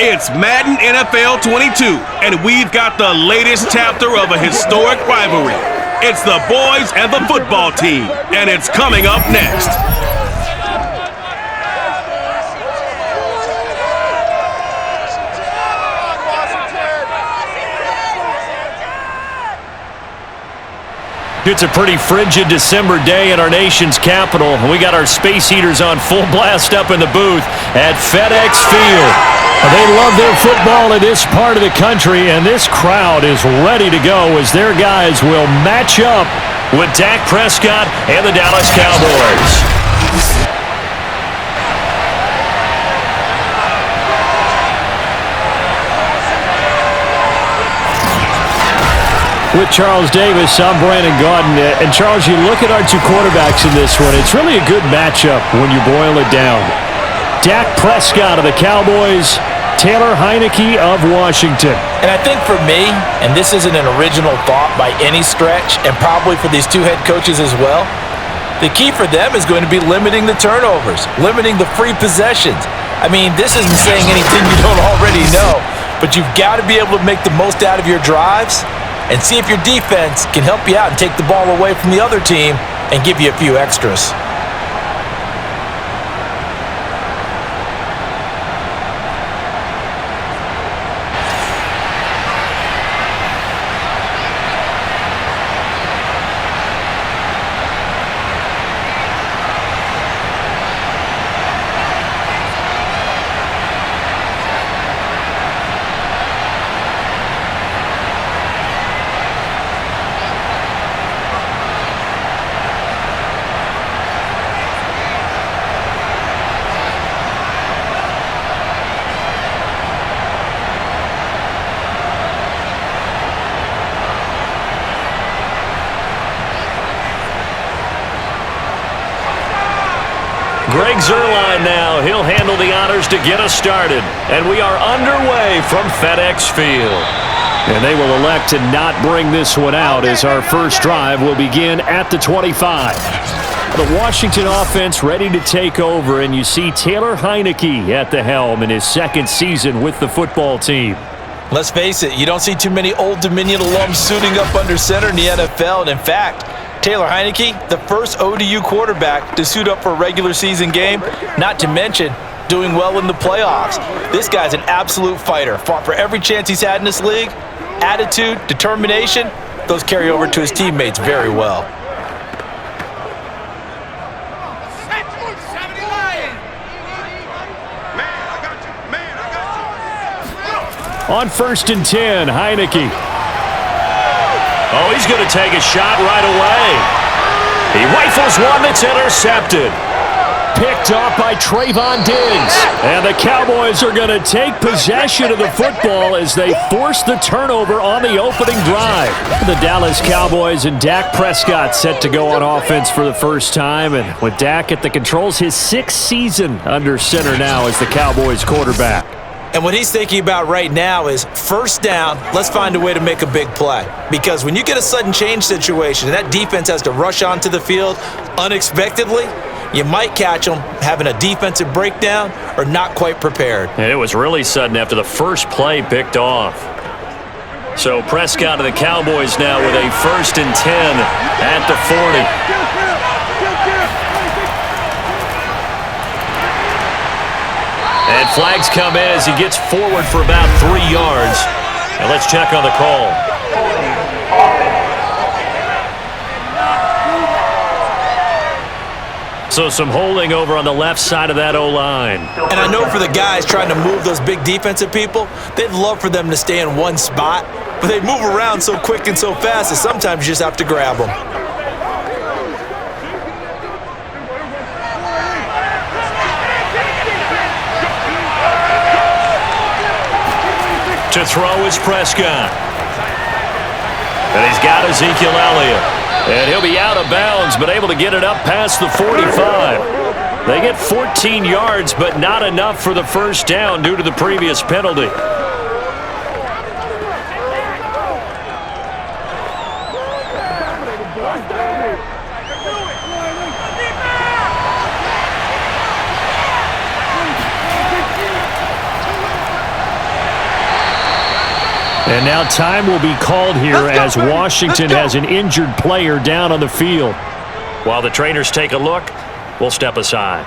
It's Madden NFL 22, and we've got the latest chapter of a historic rivalry. It's the boys and the football team, and it's coming up next. It's a pretty frigid December day in our nation's capital. We got our space heaters on full blast up in the booth at FedEx Field. They love their football in this part of the country, and this crowd is ready to go as their guys will match up with Dak Prescott and the Dallas Cowboys. With Charles Davis, I'm Brandon Gaudin. And Charles, you look at our two quarterbacks in this one, it's really a good matchup when you boil it down. Dak Prescott of the Cowboys, Taylor Heineke of Washington. And I think for me, and this isn't an original thought by any stretch, and probably for these two head coaches as well, the key for them is going to be limiting the turnovers, limiting the free possessions. I mean, this isn't saying anything you don't already know, but you've got to be able to make the most out of your drives and see if your defense can help you out and take the ball away from the other team and give you a few extras. Greg Zuerlein now. He'll handle the honors to get us started. And we are underway from FedEx Field. And they will elect to not bring this one out as our first drive will begin at the 25. The Washington offense ready to take over, and you see Taylor Heineke at the helm in his second season with the football team. Let's face it, you don't see too many Old Dominion alums suiting up under center in the NFL. And in fact, Taylor Heineke, the first ODU quarterback to suit up for a regular season game, not to mention doing well in the playoffs. This guy's an absolute fighter. Fought for every chance he's had in this league. Attitude, determination, those carry over to his teammates very well. On 1st and 10, Heineke. Oh, he's going to take a shot right away. He rifles one that's intercepted. Picked off by Trayvon Diggs. And the Cowboys are going to take possession of the football as they force the turnover on the opening drive. The Dallas Cowboys and Dak Prescott set to go on offense for the first time. And with Dak at the controls, his 6th season under center now as the Cowboys quarterback. And what he's thinking about right now is first down, let's find a way to make a big play. Because when you get a sudden change situation and that defense has to rush onto the field unexpectedly, you might catch them having a defensive breakdown or not quite prepared. And it was really sudden after the first play picked off. So Prescott of the Cowboys now with a 1st and 10 at the 40. And flags come in as he gets forward for about 3 yards. And let's check on the call. So some holding over on the left side of that O-line. And I know for the guys trying to move those big defensive people, they'd love for them to stay in one spot. But they move around so quick and so fast that sometimes you just have to grab them. To throw is Prescott. And he's got Ezekiel Elliott. And he'll be out of bounds, but able to get it up past the 45. They get 14 yards, but not enough for the first down due to the previous penalty. And now time will be called here as Washington has an injured player down on the field. While the trainers take a look, we'll step aside.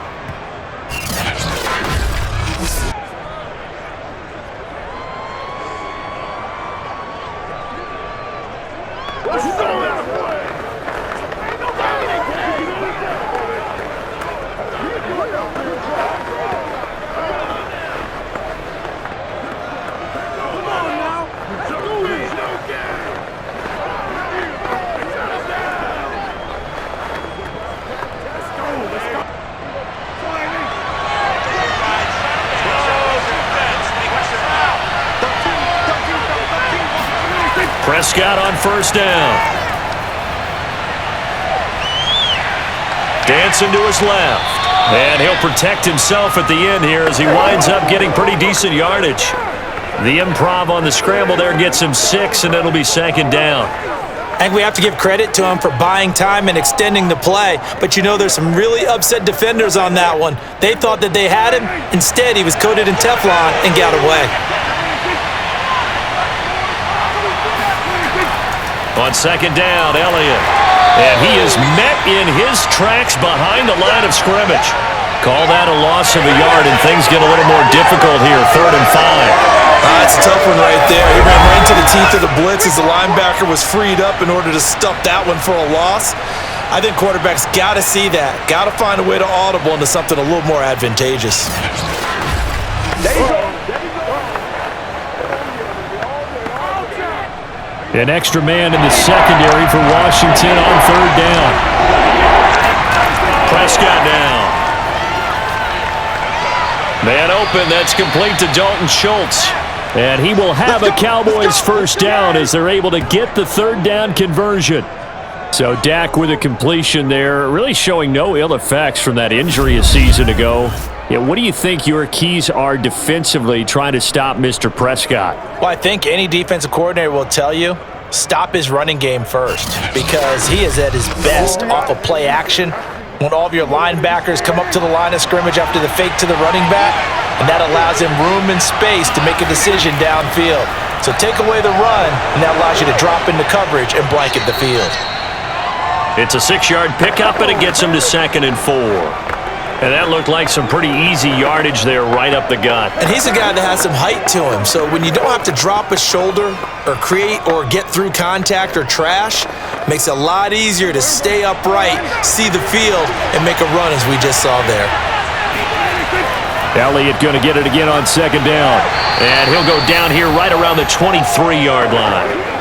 Prescott on first down. Dancing to his left. And he'll protect himself at the end here as he winds up getting pretty decent yardage. The improv on the scramble there gets him 6, and it'll be second down. I think we have to give credit to him for buying time and extending the play. But you know there's some really upset defenders on that one. They thought that they had him. Instead, he was coated in Teflon and got away. On second down, Elliott. And he is met in his tracks behind the line of scrimmage. Call that a loss of a yard, and things get a little more difficult here. 3rd and 5. That's a tough one right there. He ran right into the teeth of the blitz as the linebacker was freed up in order to stuff that one for a loss. I think quarterbacks got to see that. Got to find a way to audible into something a little more advantageous. There you go. An extra man in the secondary for Washington on 3rd down. Prescott down. Man open, that's complete to Dalton Schultz. And he will have a Cowboys first down as they're able to get the 3rd down conversion. So Dak with a completion there, really showing no ill effects from that injury a season ago. Yeah, what do you think your keys are defensively trying to stop Mr. Prescott? Well, I think any defensive coordinator will tell you, stop his running game first, because he is at his best off of play action when all of your linebackers come up to the line of scrimmage after the fake to the running back, and that allows him room and space to make a decision downfield. So take away the run, and that allows you to drop into coverage and blanket the field. It's a 6-yard pickup, and it gets him to 2nd and 4. And that looked like some pretty easy yardage there right up the gut. And he's a guy that has some height to him, so when you don't have to drop a shoulder or create or get through contact or trash, makes it a lot easier to stay upright, see the field, and make a run as we just saw there. Elliott going to get it again on 2nd down. And he'll go down here right around the 23-yard line.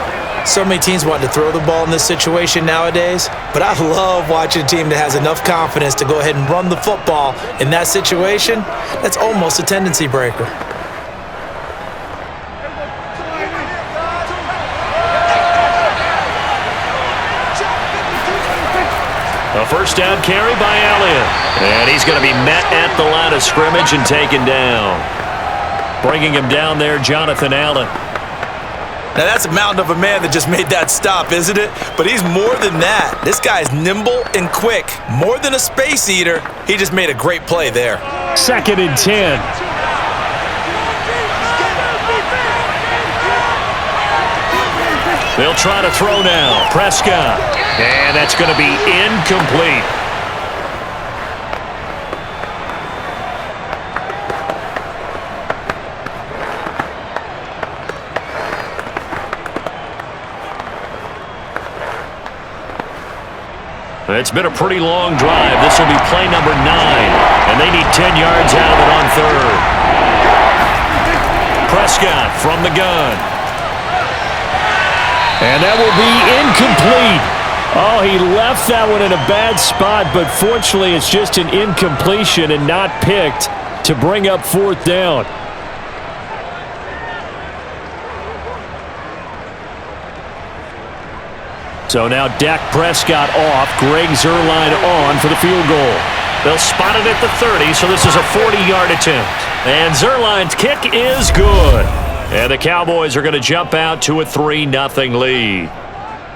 So many teams want to throw the ball in this situation nowadays, but I love watching a team that has enough confidence to go ahead and run the football in that situation. That's almost a tendency breaker. A first down carry by Elliott. And he's going to be met at the line of scrimmage and taken down. Bringing him down there, Jonathan Allen. Now, that's a mountain of a man that just made that stop, isn't it? But he's more than that. This guy's nimble and quick. More than a space eater, he just made a great play there. 2nd and 10. They'll try to throw now. Prescott. And that's going to be incomplete. It's been a pretty long drive. This will be play number 9. And they need 10 yards out of it on 3rd. Prescott from the gun. And that will be incomplete. Oh, he left that one in a bad spot, but fortunately it's just an incompletion and not picked to bring up 4th down. So now Dak Prescott off, Greg Zuerlein on for the field goal. They'll spot it at the 30, so this is a 40-yard attempt. And Zuerlein's kick is good. And the Cowboys are going to jump out to a 3-0 lead.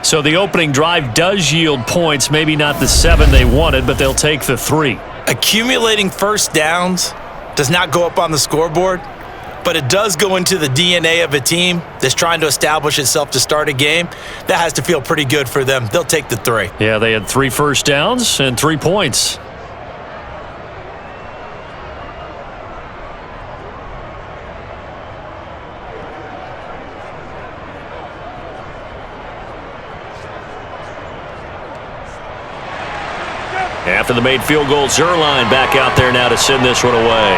So the opening drive does yield points, maybe not the 7 they wanted, but they'll take the 3. Accumulating first downs does not go up on the scoreboard, but it does go into the DNA of a team that's trying to establish itself to start a game. That has to feel pretty good for them. They'll take the 3. Yeah, they had 3 first downs and 3 points. After the made field goal, Zerline back out there now to send this one away.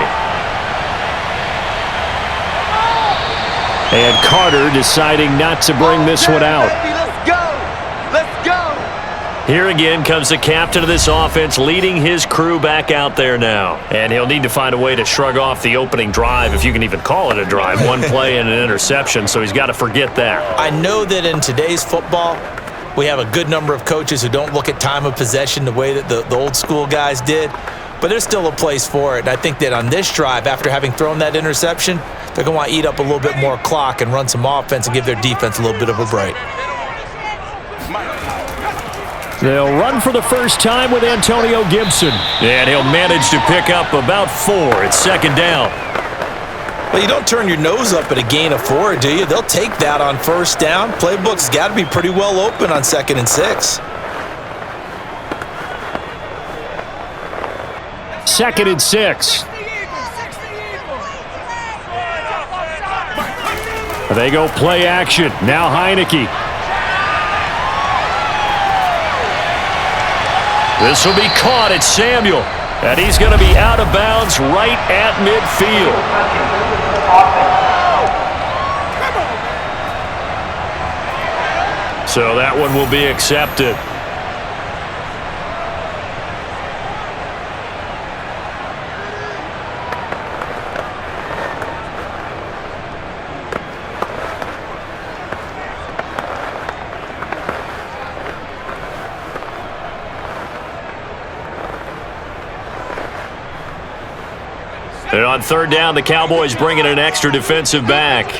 And Carter deciding not to bring this one out. Let's go. Let's go. Here again comes the captain of this offense leading his crew back out there now. And he'll need to find a way to shrug off the opening drive, if you can even call it a drive. 1 play and an interception, so he's got to forget that. I know that in today's football, we have a good number of coaches who don't look at time of possession the way that the old school guys did, but there's still a place for it. And I think that on this drive, after having thrown that interception, they're going to want to eat up a little bit more clock and run some offense and give their defense a little bit of a break. They'll run for the first time with Antonio Gibson. And he'll manage to pick up about 4. It's second down. Well, you don't turn your nose up at a gain of 4, do you? They'll take that on first down. Playbook's got to be pretty well open on 2nd and 6. 2nd and 6. They go play action. Now Heineke. This will be caught. It's Samuel. And he's going to be out of bounds right at midfield. So that one will be accepted. And on 3rd down, the Cowboys bring in an extra defensive back.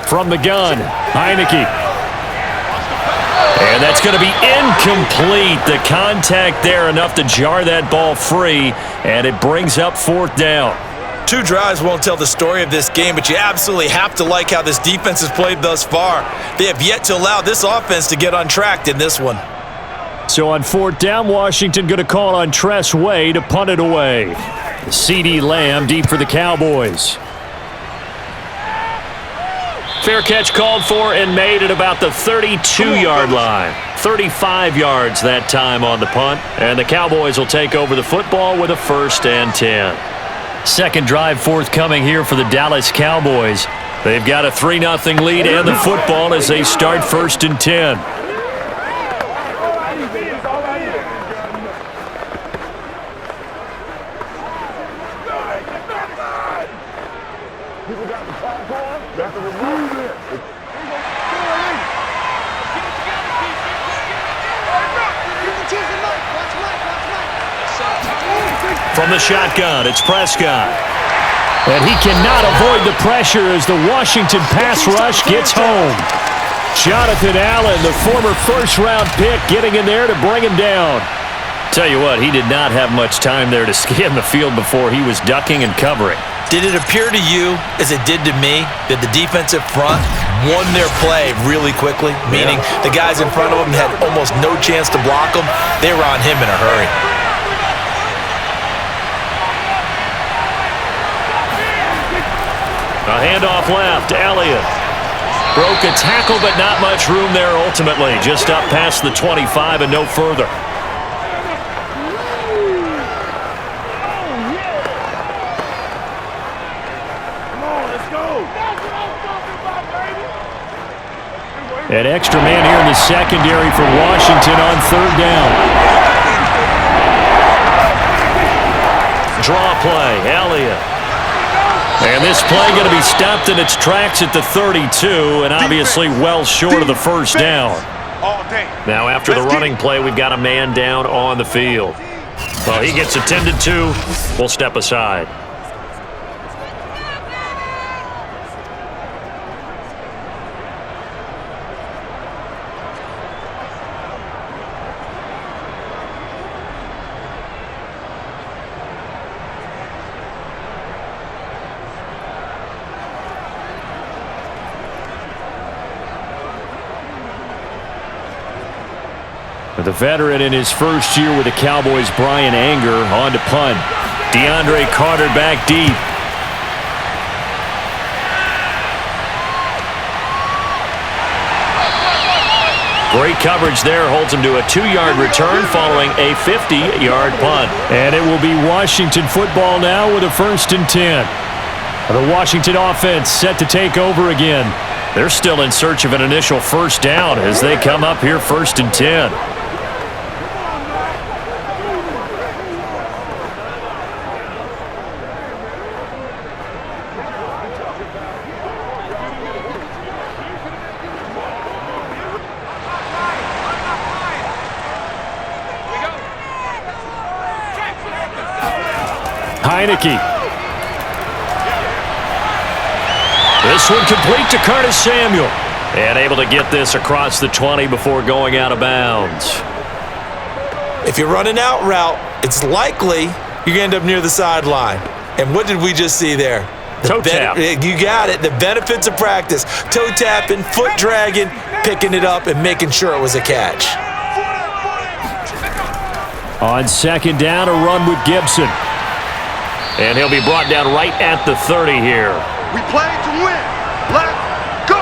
From the gun, Heineke. And that's going to be incomplete. The contact there enough to jar that ball free, and it brings up 4th down. 2 drives won't tell the story of this game, but you absolutely have to like how this defense has played thus far. They have yet to allow this offense to get untracked in this one. So on 4th down, Washington going to call on Tress Way to punt it away. CeeDee Lamb deep for the Cowboys. Fair catch called for and made at about the 32-yard line. 35 yards that time on the punt. And the Cowboys will take over the football with a 1st and 10. Second drive forthcoming here for the Dallas Cowboys. They've got a 3-0 lead and the football as they start 1st and 10. From the shotgun, it's Prescott. And he cannot avoid the pressure as the Washington pass rush gets home. Jonathan Allen, the former first-round pick, getting in there to bring him down. Tell you what, he did not have much time there to scan the field before he was ducking and covering. Did it appear to you, as it did to me, that the defensive front won their play really quickly? Meaning the guys in front of them had almost no chance to block him. They were on him in a hurry. A handoff left, Elliott. Broke a tackle, but not much room there ultimately. Just up past the 25 and no further. An extra man here in the secondary for Washington on 3rd down. Draw play, Elliott. And this play going to be stopped in its tracks at the 32, and obviously well short of the 1st down. Now after the running play, we've got a man down on the field. Well, he gets attended to. We'll step aside. The veteran in his first year with the Cowboys, Brian Anger, on to punt. DeAndre Carter back deep. Great coverage there, holds him to a 2-yard return following a 50-yard punt. And it will be Washington football now with a 1st and 10. The Washington offense set to take over again. They're still in search of an initial first down as they come up here 1st and 10. Heineke. This one complete to Curtis Samuel. And able to get this across the 20 before going out of bounds. If you're running out route, it's likely you're going to end up near the sideline. And what did we just see there? Toe tap. You got it. The benefits of practice. Toe tapping, foot dragging, picking it up, and making sure it was a catch. On 2nd down, a run with Gibson. And he'll be brought down right at the 30 here. We play to win. Let's go.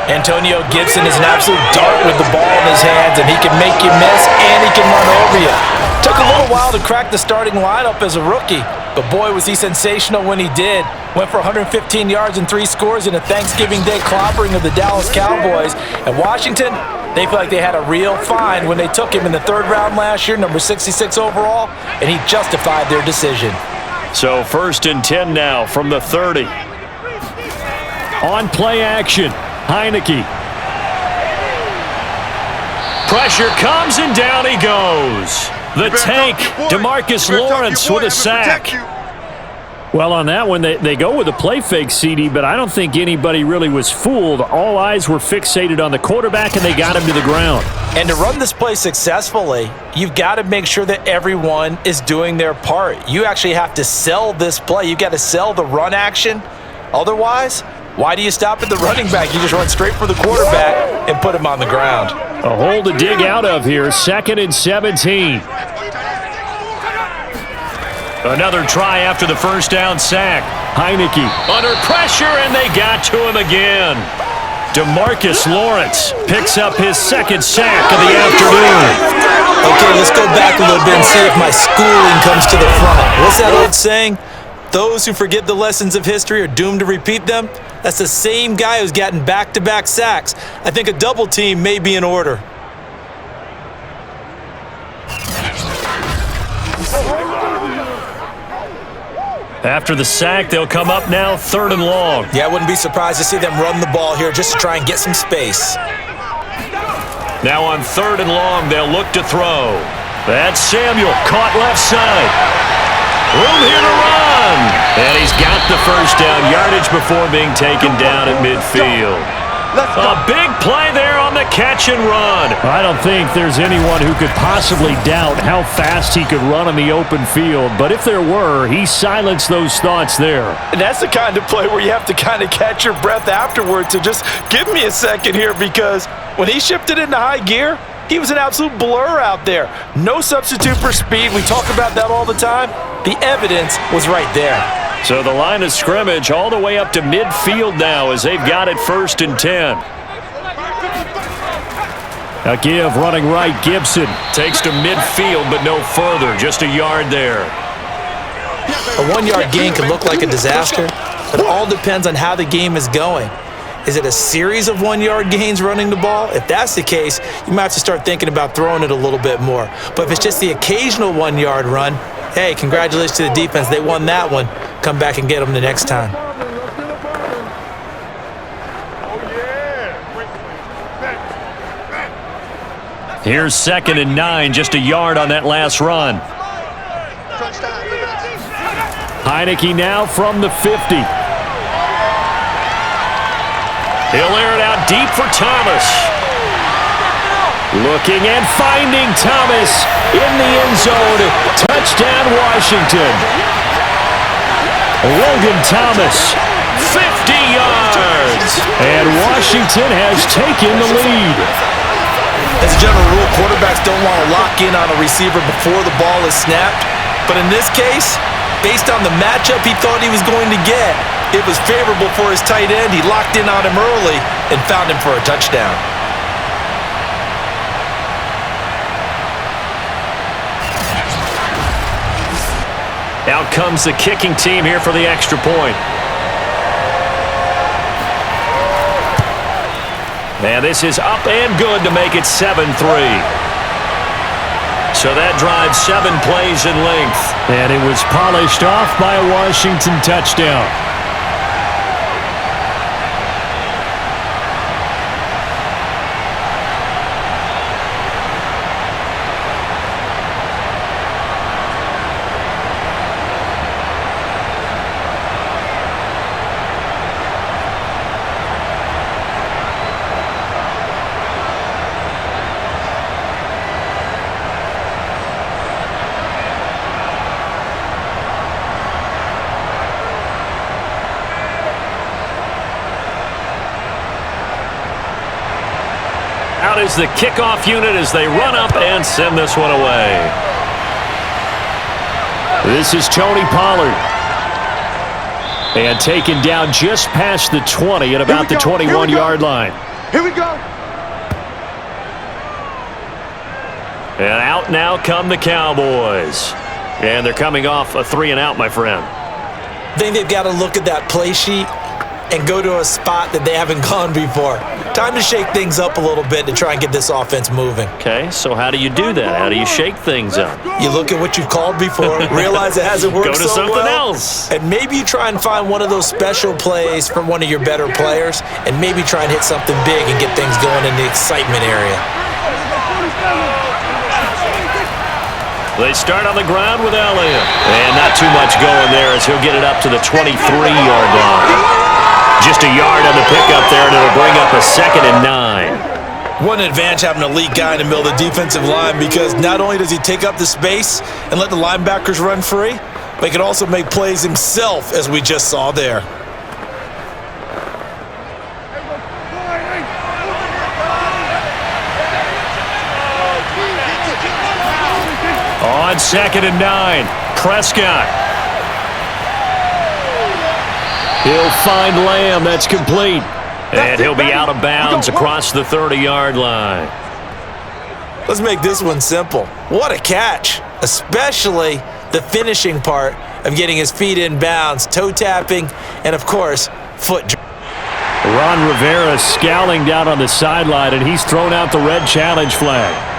Antonio Gibson is an absolute dart with the ball in his hands, and he can make you miss, and he can run over you. Took a little while to crack the starting lineup as a rookie, but boy, was he sensational when he did. Went for 115 yards and 3 scores in a Thanksgiving Day clobbering of the Dallas Cowboys. And Washington, they feel like they had a real find when they took him in the 3rd round last year, number 66 overall, and he justified their decision. So 1st and 10 now from the 30. On play action, Heineke. Pressure comes and down he goes. The tank, DeMarcus Lawrence with a sack. Well, on that one, they go with a play fake, CD, but I don't think anybody really was fooled. All eyes were fixated on the quarterback, and they got him to the ground. And to run this play successfully, you've got to make sure that everyone is doing their part. You actually have to sell this play. You've got to sell the run action. Otherwise, why do you stop at the running back? You just run straight for the quarterback and put him on the ground. A hole to dig out of here, 2nd and 17. Another try after the 1st down sack. Heineke. Under pressure, and they got to him again. DeMarcus Lawrence picks up his 2nd sack of the afternoon. Okay, let's go back a little bit and see if my schooling comes to the front. What's that old saying? Those who forget the lessons of history are doomed to repeat them. That's the same guy who's gotten back-to-back sacks. I think a double team may be in order. After the sack, they'll come up now 3rd and long. Yeah, I wouldn't be surprised to see them run the ball here just to try and get some space. Now on 3rd and long, they'll look to throw. That's Samuel, caught left side. Room here to run. And he's got the 1st down, yardage before being taken down at midfield. A big play there on the catch and run. I don't think there's anyone who could possibly doubt how fast he could run on the open field. But if there were, he silenced those thoughts there. And that's the kind of play where you have to kind of catch your breath afterwards to just give me a second here, because when he shifted into high gear, he was an absolute blur out there. No substitute for speed. We talk about that all the time. The evidence was right there. So the line of scrimmage all the way up to midfield now as they've got it 1st and 10. A give running right, Gibson. Takes to midfield but no further, just a yard there. A 1-yard gain can look like a disaster, but it all depends on how the game is going. Is it a series of 1-yard gains running the ball? If that's the case, you might have to start thinking about throwing it a little bit more. But if it's just the occasional 1-yard run, hey, congratulations to the defense. They won that one. Come back and get them the next time. Here's 2nd and 9, just a yard on that last run. Heineke now from the 50. He'll air it out deep for Thomas. Looking and finding Thomas in the end zone. Touchdown, Washington. Logan Thomas, 50 yards. And Washington has taken the lead. As a general rule, quarterbacks don't want to lock in on a receiver before the ball is snapped. But in this case, based on the matchup he thought he was going to get, it was favorable for his tight end. He locked in on him early and found him for a touchdown. Out comes the kicking team here for the extra point. And this is up and good to make it 7-3. So that drives 7 plays in length. And it was polished off by a Washington touchdown. Out is the kickoff unit as they run up and send this one away. This is Tony Pollard. And taken down just past the 20 at about the 21-yard line. Here we go. And out now come the Cowboys. And they're coming off a 3-and-out, my friend. I think they've got to look at that play sheet and go to a spot that they haven't gone before. Time to shake things up a little bit to try and get this offense moving. Okay, so how do you do that? How do you shake things up? You look at what you've called before, realize it hasn't worked Go to so something well, else. and maybe you try and find one of those special plays from one of your better players, and maybe try and hit something big and get things going in the excitement area. They start on the ground with Elliott. And not too much going there as he'll get it up to the 23-yard line. Just a yard on the pickup there, and it'll bring up a 2nd and 9. What an advantage having an elite guy in the middle of the defensive line, because not only does he take up the space and let the linebackers run free, but he can also make plays himself, as we just saw there. On 2nd and 9, Prescott. He'll find Lamb. That's complete. And he'll be out of bounds across the 30-yard line. Let's make this one simple. What a catch, especially the finishing part of getting his feet in bounds, toe tapping, and of course, foot. Ron Rivera scowling down on the sideline, and he's thrown out the red challenge flag.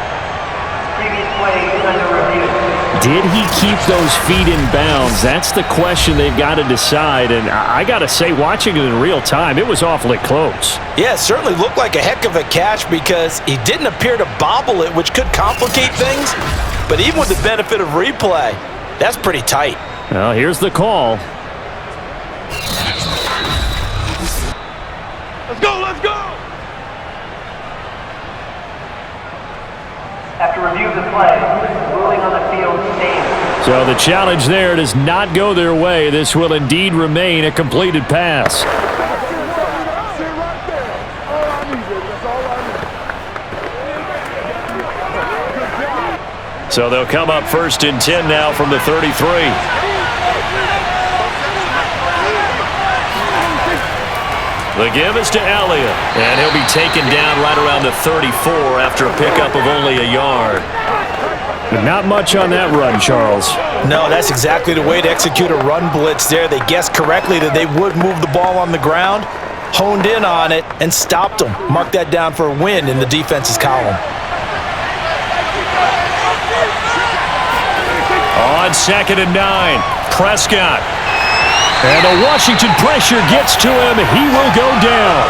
Did he keep those feet in bounds? That's the question they've got to decide. And I got to say, watching it in real time, it was awfully close. Yeah, it certainly looked like a heck of a catch because he didn't appear to bobble it, which could complicate things. But even with the benefit of replay, that's pretty tight. Well, here's the call. Let's go, let's go! After review of the play, ruling on the field stands. So the challenge there does not go their way. This will indeed remain a completed pass. So they'll come up 1st and 10 now from the 33. The give is to Elliott, and he'll be taken down right around the 34 after a pickup of only a yard. But not much on that run, Charles. No, that's exactly the way to execute a run blitz there. They guessed correctly that they would move the ball on the ground, honed in on it, and stopped them. Mark that down for a win in the defense's column. On 2nd and 9, Prescott. And the Washington pressure gets to him. He will go down.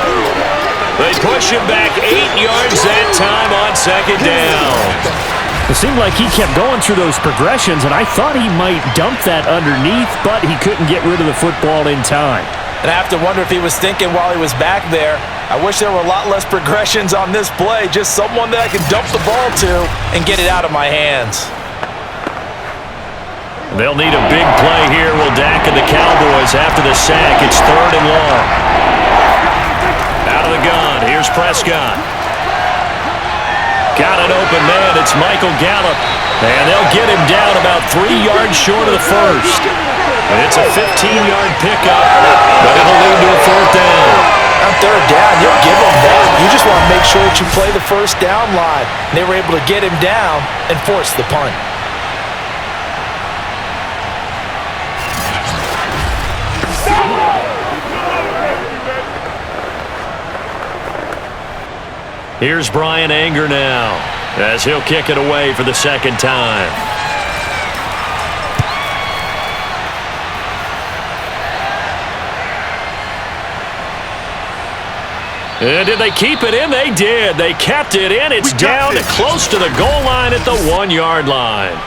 They push him back 8 yards that time on 2nd down. It seemed like he kept going through those progressions, and I thought he might dump that underneath, but he couldn't get rid of the football in time. And I have to wonder if he was thinking while he was back there, I wish there were a lot less progressions on this play, just someone that I can dump the ball to and get it out of my hands. They'll need a big play here, will Dak and the Cowboys after the sack. It's 3rd and long. Out of the gun, here's Prescott. Got an open man. It's Michael Gallup. And they'll get him down about 3 yards short of the first. And it's a 15-yard pickup, but it'll lead to a fourth down. On third down, you'll give them that. You just want to make sure that you play the first down line. And they were able to get him down and force the punt. Here's Brian Anger now, as he'll kick it away for the second time. And did they keep it in? They did. They kept it in. It's down close to the goal line at the 1-yard line.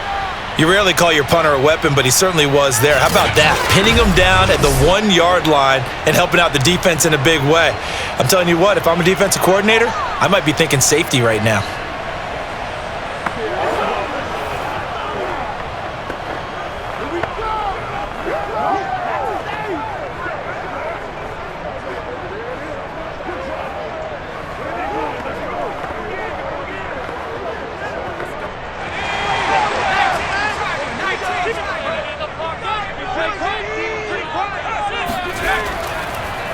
You rarely call your punter a weapon, but he certainly was there. How about that? Pinning him down at the 1-yard line and helping out the defense in a big way. I'm telling you what, if I'm a defensive coordinator, I might be thinking safety right now.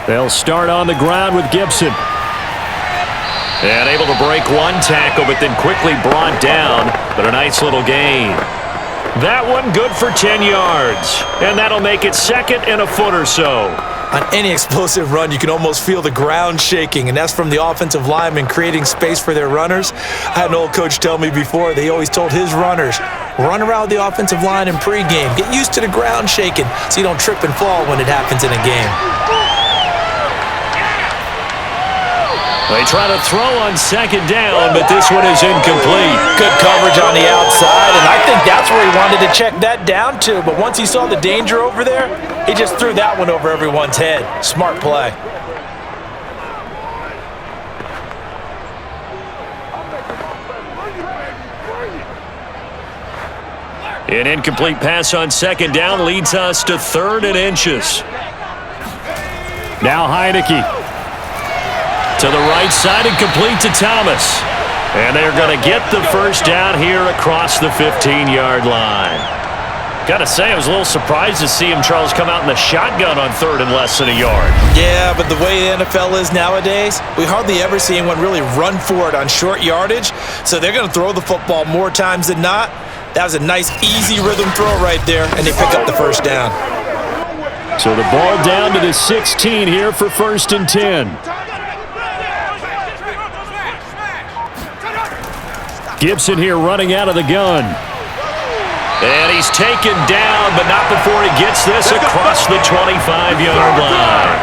They'll start on the ground with Gibson. And able to break one tackle, but then quickly brought down. But a nice little gain. That one good for 10 yards. And that'll make it second and a foot or so. On any explosive run, you can almost feel the ground shaking, and that's from the offensive linemen creating space for their runners. I had an old coach tell me before, they always told his runners, run around the offensive line in pregame. Get used to the ground shaking so you don't trip and fall when it happens in a game. They try to throw on second down, but this one is incomplete. Good coverage on the outside, and I think that's where he wanted to check that down to. But once he saw the danger over there, he just threw that one over everyone's head. Smart play. An incomplete pass on second down leads us to 3rd and inches. Now Heineke. To the right side and complete to Thomas. And they're going to get the first down here across the 15-yard line. Got to say, I was a little surprised to see him, Charles, come out in the shotgun on 3rd and less than a yard. Yeah, but the way the NFL is nowadays, we hardly ever see anyone really run for it on short yardage. So they're going to throw the football more times than not. That was a nice, easy rhythm throw right there, and they pick up the first down. So the ball down to the 16 here for 1st and 10. Gibson here running out of the gun. And he's taken down, but not before he gets this across the 25-yard line.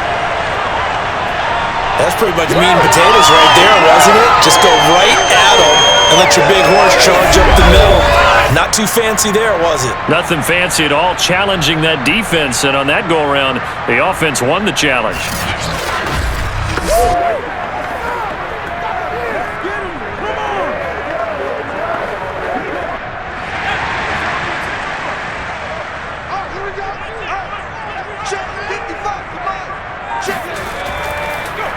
That's pretty much meat and potatoes right there, wasn't it? Just go right at him and let your big horse charge up the middle. Not too fancy there, was it? Nothing fancy at all, challenging that defense. And on that go-around, the offense won the challenge.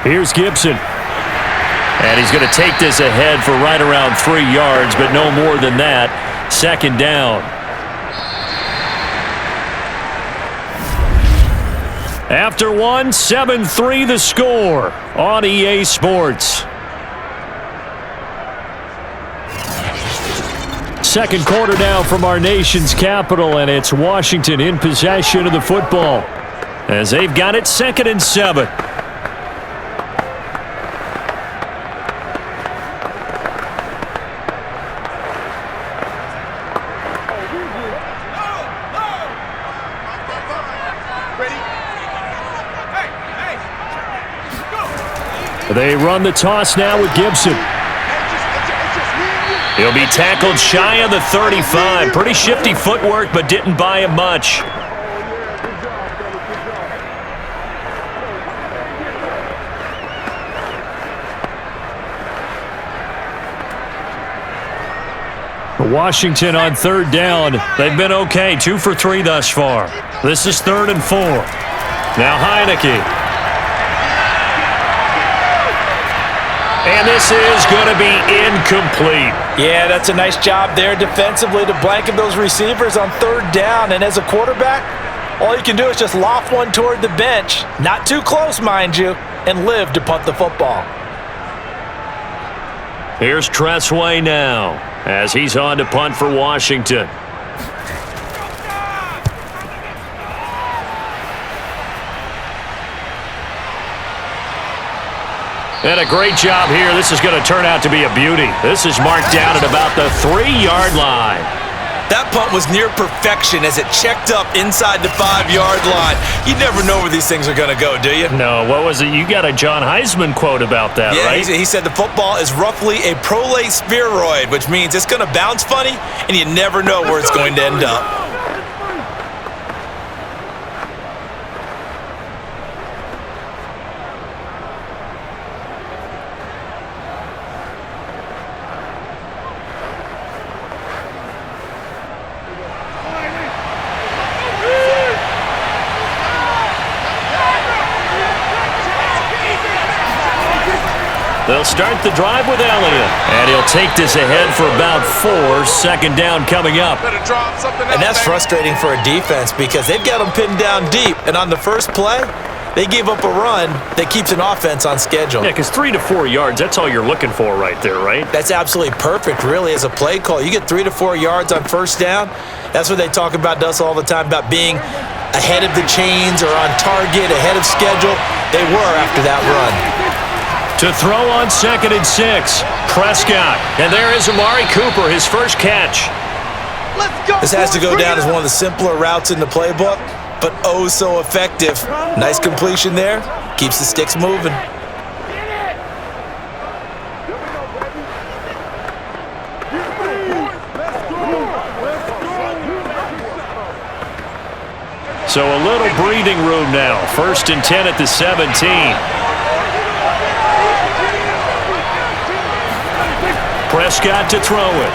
Here's Gibson. And he's going to take this ahead for right around 3 yards, but no more than that. Second down. After one, 7-3 the score on EA Sports. Second quarter now from our nation's capital, and it's Washington in possession of the football as they've got it 2nd and 7. They run the toss now with Gibson. He'll be tackled shy of the 35. Pretty shifty footwork, but didn't buy him much. Washington on 3rd down. They've been okay. 2 for 3 thus far. This is 3rd and 4. Now Heineke. And this is going to be incomplete. Yeah, that's a nice job there defensively to blanket those receivers on third down. And as a quarterback, all you can do is just loft one toward the bench, not too close, mind you, and live to punt the football. Here's Tressway now as he's on to punt for Washington. And a great job here. This is going to turn out to be a beauty. This is marked down at about the 3-yard line. That punt was near perfection as it checked up inside the 5-yard line. You never know where these things are going to go, do you? No, what was it? You got a John Heisman quote about that, yeah, right? He said the football is roughly a prolate spheroid, which means it's going to bounce funny, and you never know where it's going to end up. They'll start the drive with Elliott. And he'll take this ahead for about 4. Second down coming up. And that's frustrating for a defense because they've got them pinned down deep. And on the first play, they gave up a run that keeps an offense on schedule. Yeah, because 3 to 4 yards, that's all you're looking for right there, right? That's absolutely perfect, really, as a play call. You get 3 to 4 yards on first down. That's what they talk about to us all the time, about being ahead of the chains or on target, ahead of schedule. They were after that run. To throw on 2nd and 6, Prescott. And there is Amari Cooper, his first catch. This has to go down as one of the simpler routes in the playbook, but oh so effective. Nice completion there. Keeps the sticks moving. So a little breathing room now. 1st and 10 at the 17. Prescott to throw it.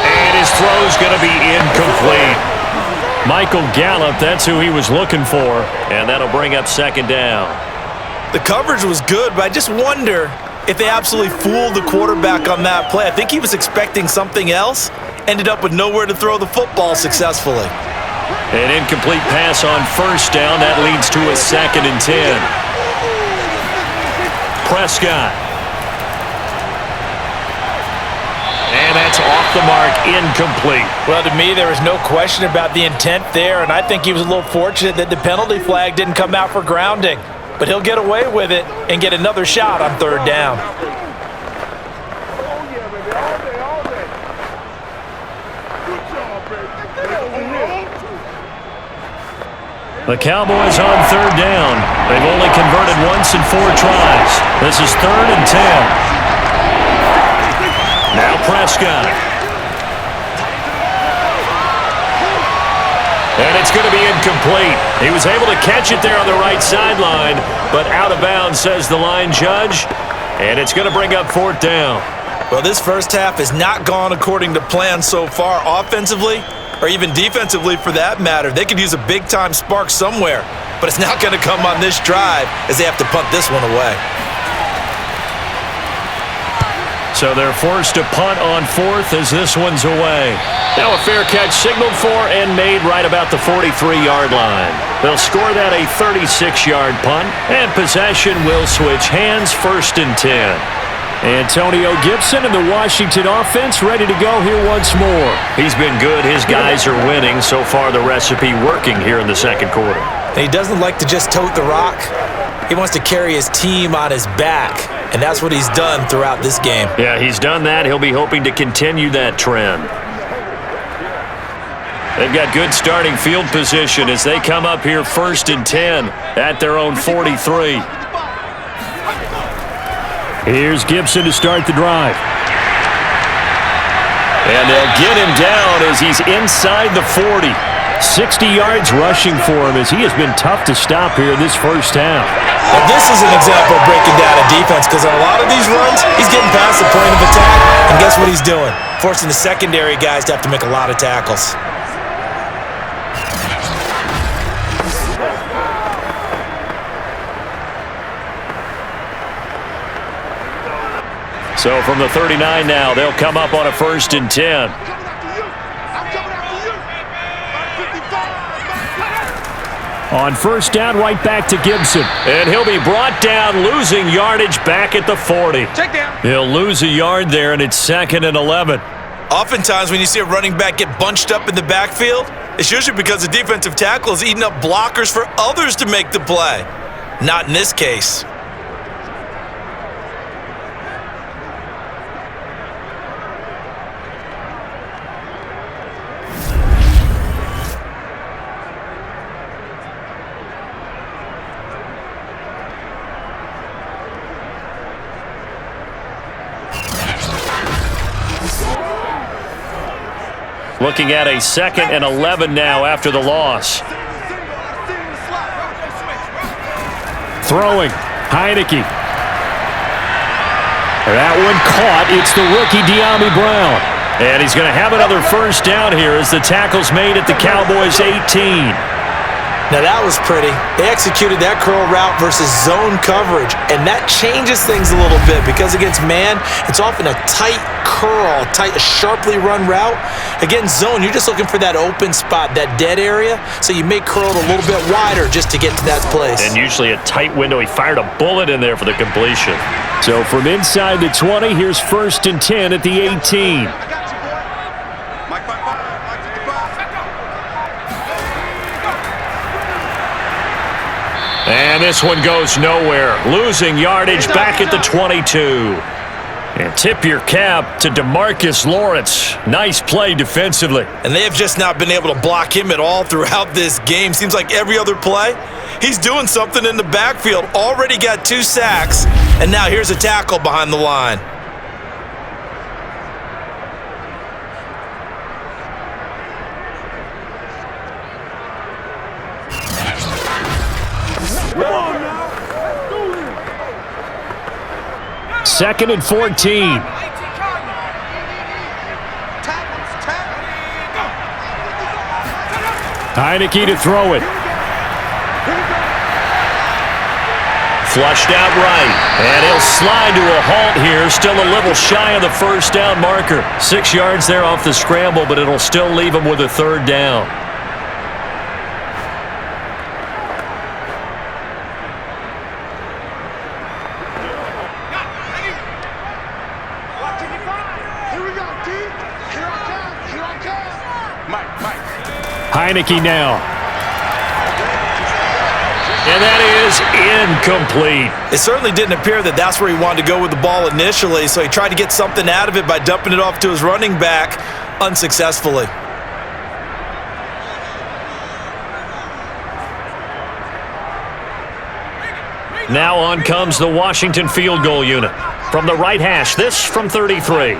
And his throw's going to be incomplete. Michael Gallup, that's who he was looking for. And that'll bring up 2nd down. The coverage was good, but I just wonder if they absolutely fooled the quarterback on that play. I think he was expecting something else. Ended up with nowhere to throw the football successfully. An incomplete pass on 1st down. That leads to a 2nd and 10. Prescott. And that's off the mark, incomplete. Well, to me, there was no question about the intent there, and I think he was a little fortunate that the penalty flag didn't come out for grounding. But he'll get away with it and get another shot on 3rd down. The Cowboys on 3rd down. They've only converted once in 4 tries. This is 3rd and 10. Now Prescott. And it's going to be incomplete. He was able to catch it there on the right sideline, but out of bounds, says the line judge. And it's going to bring up 4th down. Well, this first half has not gone according to plan so far offensively, or even defensively for that matter. They could use a big-time spark somewhere, but it's not going to come on this drive as they have to punt this one away. So they're forced to punt on 4th as this one's away. Now a fair catch signaled for and made right about the 43-yard line. They'll score that a 36-yard punt, and possession will switch hands, 1st and 10. Antonio Gibson and the Washington offense ready to go here once more. He's been good. His guys are winning. So far, the recipe working here in the 2nd quarter. And he doesn't like to just tote the rock. He wants to carry his team on his back, and that's what he's done throughout this game. Yeah, he's done that. He'll be hoping to continue that trend. They've got good starting field position as they come up here 1st and 10 at their own 43. Here's Gibson to start the drive. And they'll get him down as he's inside the 40. 60 yards rushing for him as he has been tough to stop here this first half. Well, this is an example of breaking down a defense because on a lot of these runs, he's getting past the point of attack, and guess what he's doing? Forcing the secondary guys to have to make a lot of tackles. So from the 39 now, they'll come up on a 1st and 10. On 1st down, right back to Gibson. And he'll be brought down, losing yardage back at the 40. He'll lose a yard there, and it's 2nd and 11. Oftentimes when you see a running back get bunched up in the backfield, it's usually because the defensive tackle is eating up blockers for others to make the play. Not in this case. Looking at a 2nd and 11 now after the loss. Throwing. Heineke. That one caught. It's the rookie De'Ami Brown. And he's going to have another 1st down here as the tackle's made at the Cowboys' 18. Now that was pretty. They executed that curl route versus zone coverage, and that changes things a little bit because against man, it's often a tight curl, a sharply run route. Against zone, you're just looking for that open spot, that dead area, so you may curl it a little bit wider just to get to that place. And usually a tight window. He fired a bullet in there for the completion. So from inside the 20, here's 1st and 10 at the 18. And this one goes nowhere. Losing yardage back at the 22. And tip your cap to DeMarcus Lawrence. Nice play defensively. And they have just not been able to block him at all throughout this game. Seems like every other play, he's doing something in the backfield. Already got 2 sacks, and now here's a tackle behind the line. Second and 14. Heineke to throw it. Flushed out right. And he'll slide to a halt here. Still a little shy of the 1st down marker. 6 yards there off the scramble, but it'll still leave him with a 3rd down. Heineke now. And that is incomplete. It certainly didn't appear that that's where he wanted to go with the ball initially, so he tried to get something out of it by dumping it off to his running back unsuccessfully. Now on comes the Washington field goal unit. From the right hash, this from 33.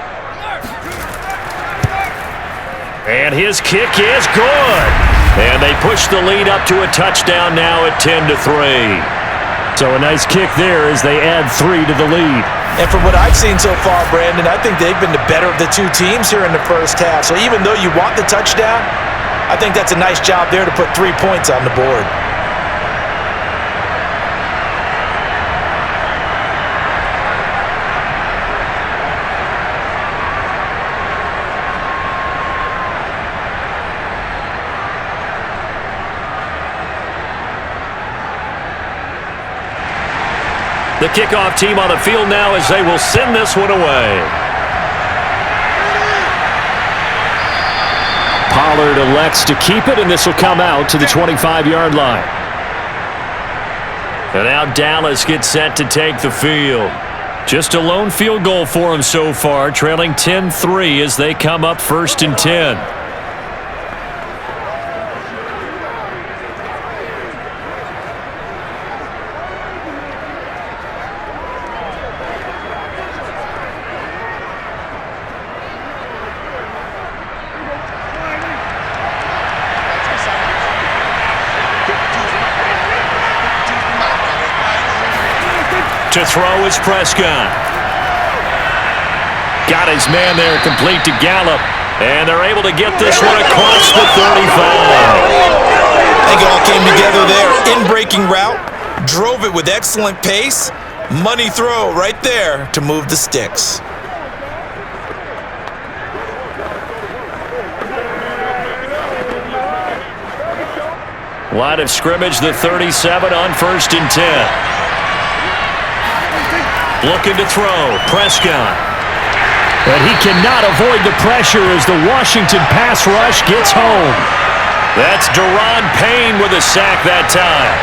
And his kick is good. And they push the lead up to a touchdown now at 10-3. So a nice kick there as they add 3 to the lead. And from what I've seen so far, Brandon, I think they've been the better of the 2 teams here in the 1st half. So even though you want the touchdown, I think that's a nice job there to put 3 points on the board. The kickoff team on the field now as they will send this one away. Pollard elects to keep it, and this will come out to the 25-yard line. And now Dallas gets set to take the field. Just a lone field goal for him so far, trailing 10-3 as they come up 1st and 10. To throw is Prescott. Got his man there complete to Gallup. And they're able to get this one across the 35. I think it all came together there. In-breaking route, drove it with excellent pace, Money throw right there to move the sticks. Line of scrimmage, the 37 on 1st and 10. Looking to throw. Prescott. But he cannot avoid the pressure as the Washington pass rush gets home. That's Daron Payne with a sack that time.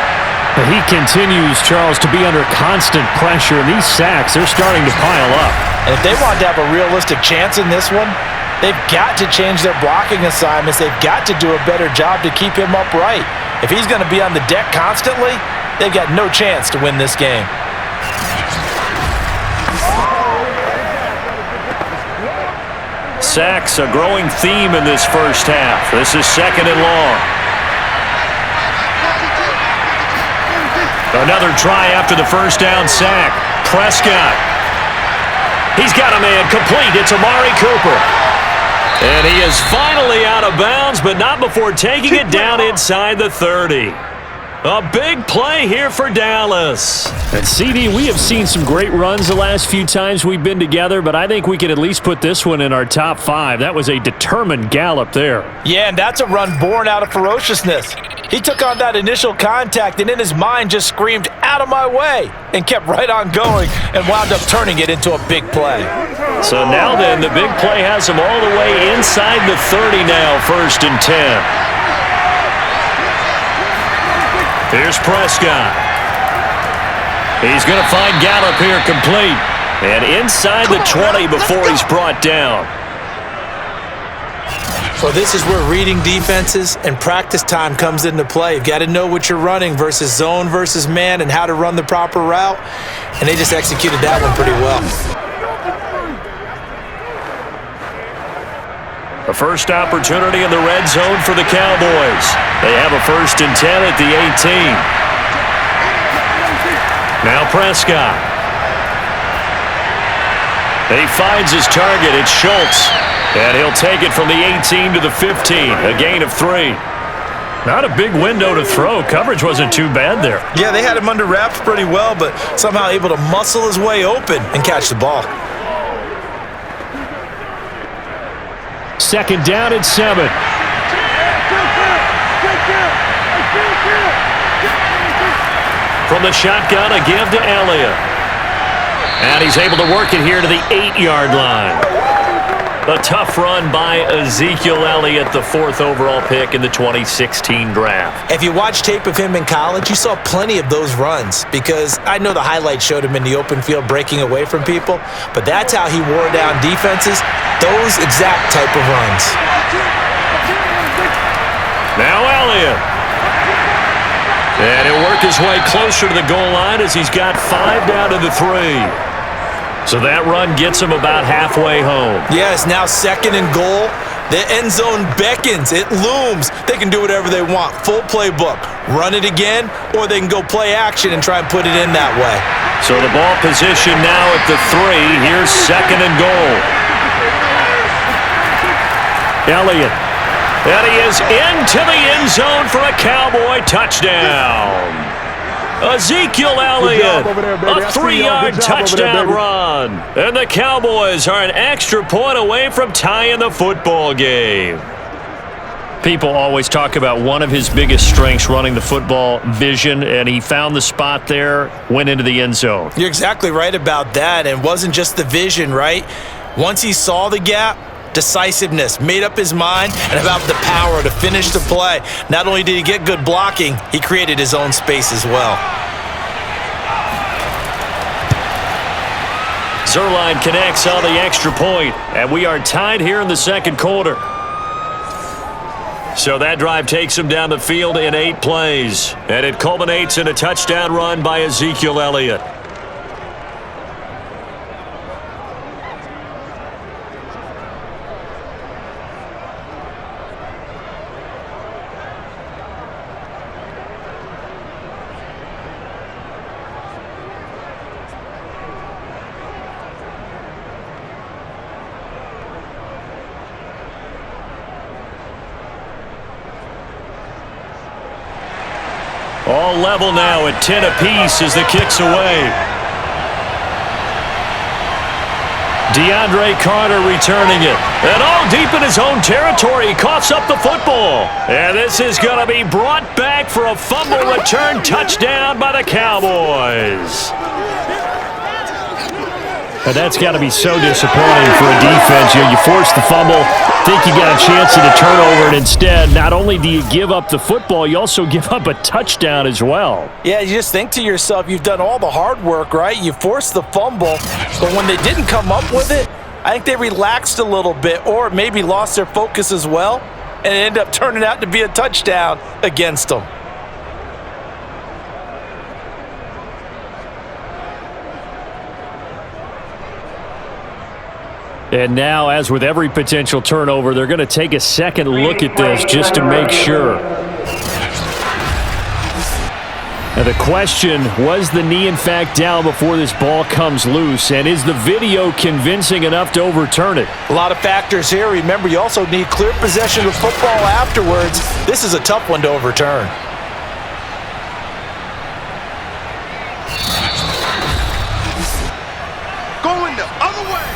But he continues, Charles, to be under constant pressure. And these sacks, they're starting to pile up. And if they want to have a realistic chance in this one, they've got to change their blocking assignments. They've got to do a better job to keep him upright. If he's going to be on the deck constantly, they've got no chance to win this game. Sacks, a growing theme in this first half. This is 2nd and long. Another try after the first down sack. Prescott. He's got a man complete. It's Amari Cooper. And he is finally out of bounds, but not before taking it down inside the 30. A big play here for Dallas. And CD, we have seen some great runs the last few times we've been together, but I think we could at least put this one in our top 5. That was a determined gallop there. Yeah, and that's a run born out of ferociousness. He took on that initial contact and in his mind just screamed, "Out of my way," and kept right on going and wound up turning it into a big play. So now then, the big play has him all the way inside the 30 now, 1st and 10. Here's Prescott. He's going to find Gallup here complete. And inside the 20 before he's brought down. Well, this is where reading defenses and practice time comes into play. You've got to know what you're running versus zone versus man and how to run the proper route. And they just executed that one pretty well. A first opportunity in the red zone for the Cowboys. They have a 1st and 10 at the 18. Now Prescott. He finds his target. It's Schultz. And he'll take it from the 18 to the 15. A gain of 3. Not a big window to throw. Coverage wasn't too bad there. Yeah, they had him under wraps pretty well, but somehow able to muscle his way open and catch the ball. 2nd down and 7. From the shotgun, a give to Elliott. And he's able to work it here to the 8-yard line. A tough run by Ezekiel Elliott, the 4th overall pick in the 2016 draft. If you watch tape of him in college, you saw plenty of those runs because I know the highlights showed him in the open field breaking away from people, but that's how he wore down defenses, those exact type of runs. Now Elliott. And he'll work his way closer to the goal line as he's got 5 down to the 3. So that run gets him about halfway home. Yes, now 2nd and goal. The end zone beckons. It looms. They can do whatever they want. Full playbook. Run it again, or they can go play action and try and put it in that way. So the ball position now at the 3. Here's 2nd and goal. Elliott. And he is into the end zone for a Cowboy touchdown. Ezekiel Elliott, a 3-yard touchdown run. And the Cowboys are an extra point away from tying the football game. People always talk about one of his biggest strengths running the football, vision, and he found the spot there, went into the end zone. You're exactly right about that. And it wasn't just the vision, right? Once he saw the gap, decisiveness, made up his mind, and about the power to finish the play. Not only did he get good blocking, he created his own space as well. Zerline connects on the extra point, and we are tied here in the 2nd quarter. So that drive takes him down the field in 8 plays, and it culminates in a touchdown run by Ezekiel Elliott. All level now at 10 apiece as the kick's away. DeAndre Carter returning it. And all deep in his own territory, he coughs up the football. And this is going to be brought back for a fumble return touchdown by the Cowboys. And that's got to be so disappointing for a defense. You force the fumble, think you got a chance at a turnover, and instead, not only do you give up the football, you also give up a touchdown as well. Yeah, you just think to yourself, you've done all the hard work, right? You forced the fumble, but when they didn't come up with it, I think they relaxed a little bit or maybe lost their focus as well, and it ended up turning out to be a touchdown against them. And now, as with every potential turnover, they're going to take a second look at this just to make sure. Now the question, was the knee in fact down before this ball comes loose? And is the video convincing enough to overturn it? A lot of factors here. Remember, you also need clear possession of football afterwards. This is a tough one to overturn. Going the other way.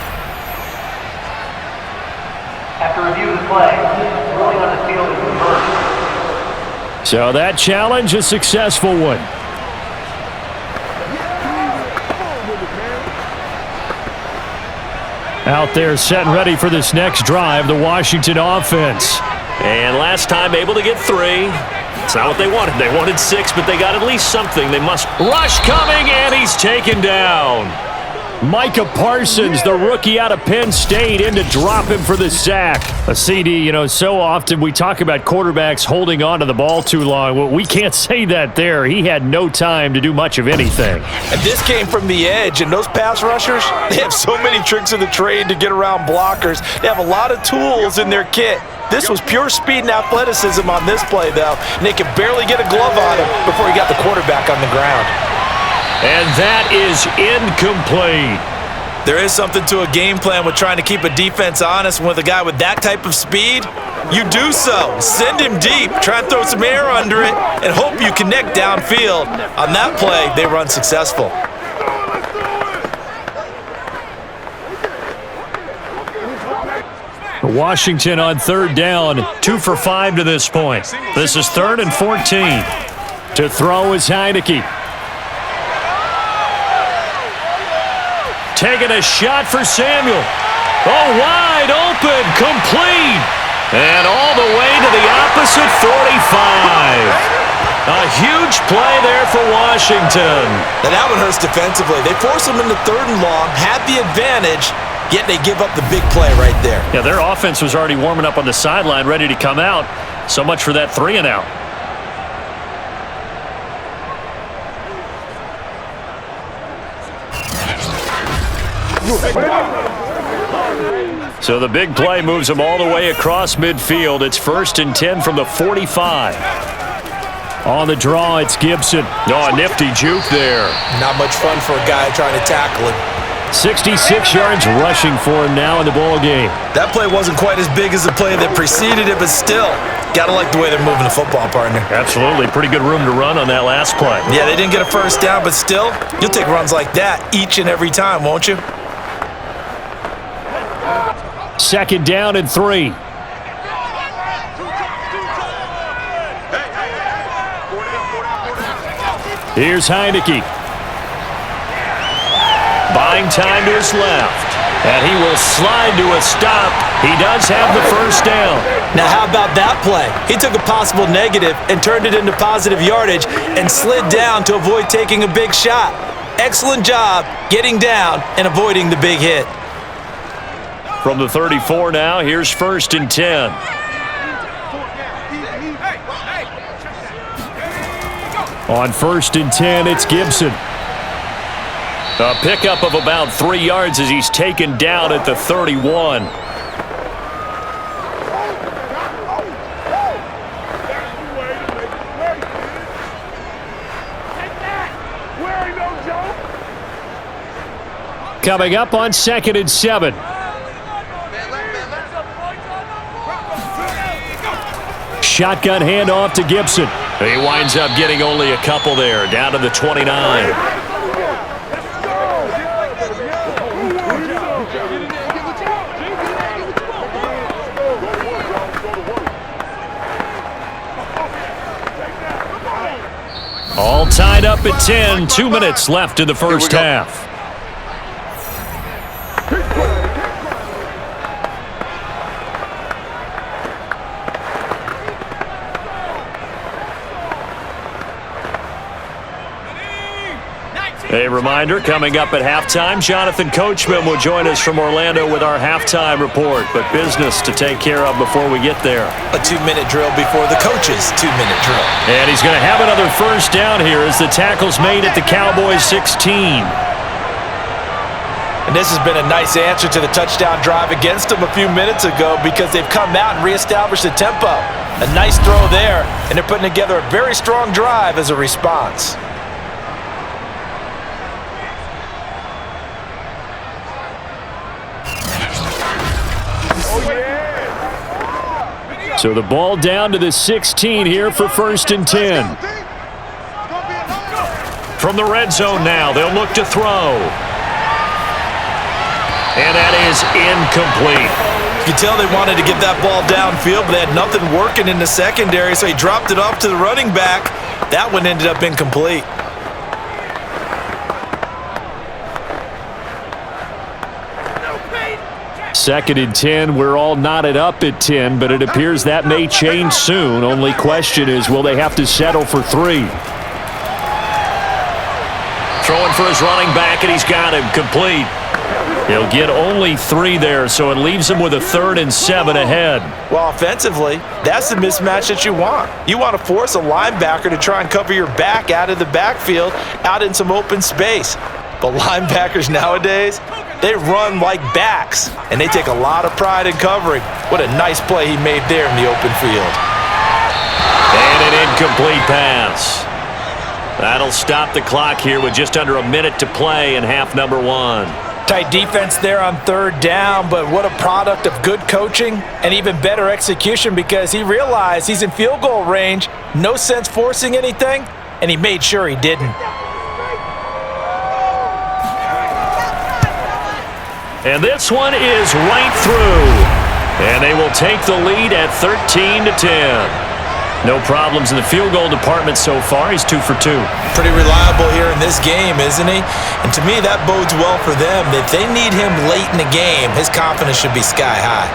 After review of the play, ruling on the field is reversed. So that challenge, a successful one. Out there set and ready for this next drive, the Washington offense. And last time able to get 3. It's not what they wanted. They wanted 6, but they got at least something. They must. Rush coming, and he's taken down. Micah Parsons, the rookie out of Penn State, in to drop him for the sack. A CD, so often we talk about quarterbacks holding on to the ball too long. Well, we can't say that there. He had no time to do much of anything. And this came from the edge, and those pass rushers, they have so many tricks of the trade to get around blockers. They have a lot of tools in their kit. This was pure speed and athleticism on this play, though, and they could barely get a glove on him before he got the quarterback on the ground. And that is incomplete. There is something to a game plan with trying to keep a defense honest. With a guy with that type of speed, you do so. Send him deep, try and throw some air under it, and hope you connect downfield. On that play, they were unsuccessful. Washington on third down, 2 for 5 to this point. This is 3rd and 14. To throw is Heineke. Taking a shot for Samuel. Oh, wide open, complete. And all the way to the opposite 45. A huge play there for Washington. Now that one hurts defensively. They force them into 3rd and long, had the advantage, yet they give up the big play right there. Yeah, their offense was already warming up on the sideline, ready to come out. So much for that 3 and out. So the big play moves them all the way across midfield. It's 1st and 10 from the 45. On the draw, it's Gibson. Oh, a nifty juke there. Not much fun for a guy trying to tackle him. 66 yards rushing for him now in the ball game. That play wasn't quite as big as the play that preceded it, but still, gotta like the way they're moving the football, partner. Absolutely. Pretty good room to run on that last play. Yeah, they didn't get a first down, but still, you'll take runs like that each and every time, won't you? 2nd down and 3. Here's Heineke. Buying time to his left. And he will slide to a stop. He does have the first down. Now, how about that play? He took a possible negative and turned it into positive yardage and slid down to avoid taking a big shot. Excellent job getting down and avoiding the big hit. From the 34 now, here's 1st and 10. On 1st and 10, it's Gibson. A pickup of about 3 yards as he's taken down at the 31. Coming up on 2nd and 7. Shotgun handoff to Gibson. He winds up getting only a couple there, down to the 29. tied up at 10. 2 minutes left in the first half. A reminder, coming up at halftime, Jonathan Coachman will join us from Orlando with our halftime report, but business to take care of before we get there. A 2-minute drill before the coach's 2-minute drill. And he's going to have another first down here as the tackle's made at the Cowboys 16. And this has been a nice answer to the touchdown drive against them a few minutes ago because they've come out and reestablished the tempo. A nice throw there, and they're putting together a very strong drive as a response. So the ball down to the 16 here for 1st and 10. From the red zone now, they'll look to throw. And that is incomplete. You can tell they wanted to get that ball downfield, but they had nothing working in the secondary, so he dropped it off to the running back. That one ended up incomplete. Second and 10, we're all knotted up at 10, but it appears that may change soon. Only question is, will they have to settle for 3? Throwing for his running back, and he's got him complete. He'll get only 3 there, so it leaves him with a 3rd and 7 ahead. Well, offensively, that's the mismatch that you want. You want to force a linebacker to try and cover your back out of the backfield, out in some open space. But linebackers nowadays, they run like backs, and they take a lot of pride in covering. What a nice play he made there in the open field. And an incomplete pass. That'll stop the clock here with just under a minute to play in half number 1. Tight defense there on 3rd down, but what a product of good coaching and even better execution because he realized he's in field goal range, no sense forcing anything, and he made sure he didn't. And this one is right through. And they will take the lead at 13-10. No problems in the field goal department so far. He's 2 for 2. Pretty reliable here in this game, isn't he? And to me, that bodes well for them. If they need him late in the game, his confidence should be sky high.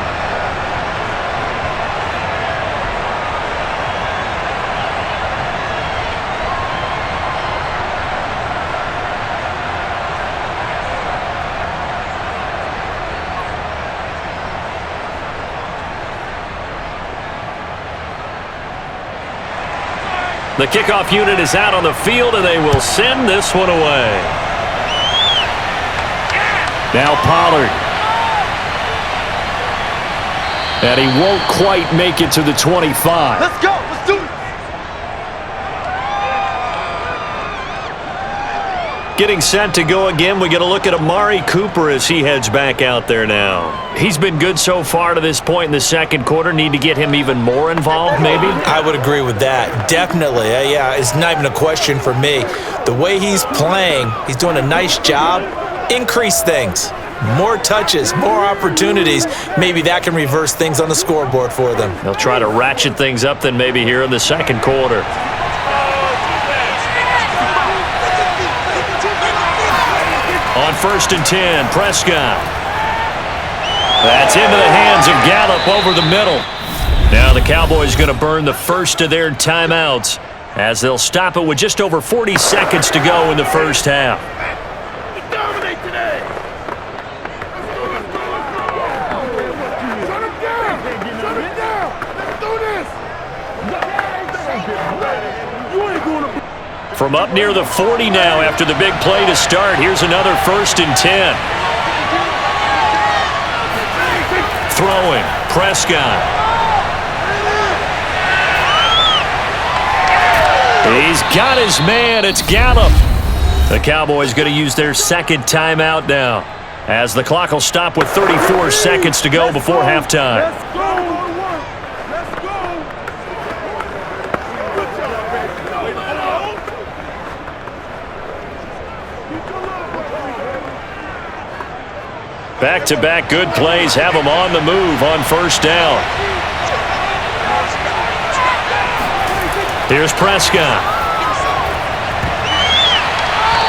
The kickoff unit is out on the field, and they will send this one away. Now Pollard. And he won't quite make it to the 25. Let's go. Let's do it. Getting set to go again, we get a look at Amari Cooper as he heads back out there now. He's been good so far to this point in the second quarter. Need to get him even more involved, maybe? I would agree with that. Definitely. Yeah, it's not even a question for me. The way he's playing, he's doing a nice job. Increase things. More touches, more opportunities. Maybe that can reverse things on the scoreboard for them. They'll try to ratchet things up then maybe here in the second quarter. On 1st and 10, Prescott. That's into the hands of Gallup over the middle. Now the Cowboys going to burn the first of their timeouts as they'll stop it with just over 40 seconds to go in the first half. From up near the 40 now after the big play to start. Here's another 1st and 10. Throwing. Prescott. He's got his man. It's Gallup. The Cowboys going to use their second timeout now as the clock will stop with 34 seconds to go before halftime. Back-to-back good plays have them on the move on 1st down. Here's Prescott.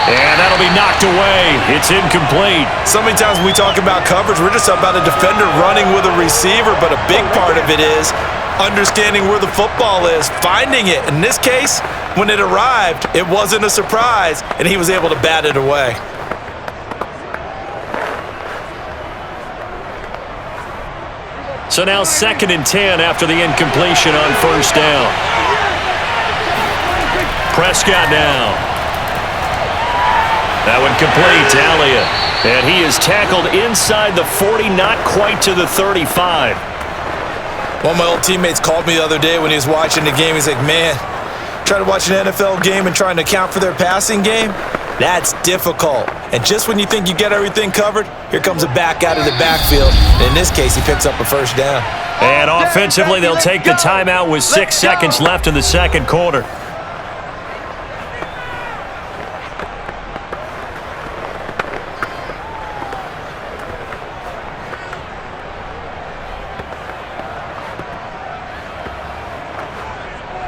And that'll be knocked away. It's incomplete. So many times when we talk about coverage, we're just about a defender running with a receiver, but a big part of it is understanding where the football is, finding it. In this case, when it arrived, it wasn't a surprise, and he was able to bat it away. So now 2nd and 10 after the incompletion on first down. Prescott now. That one complete to Elliott. And he is tackled inside the 40, not quite to the 35. One of my old teammates called me the other day when he was watching the game. He's like, man, trying to watch an NFL game and trying to account for their passing game, that's difficult. And just when you think you get everything covered, here comes a back out of the backfield. And in this case, he picks up a first down. And offensively, they'll take the timeout with 6 seconds left in the second quarter.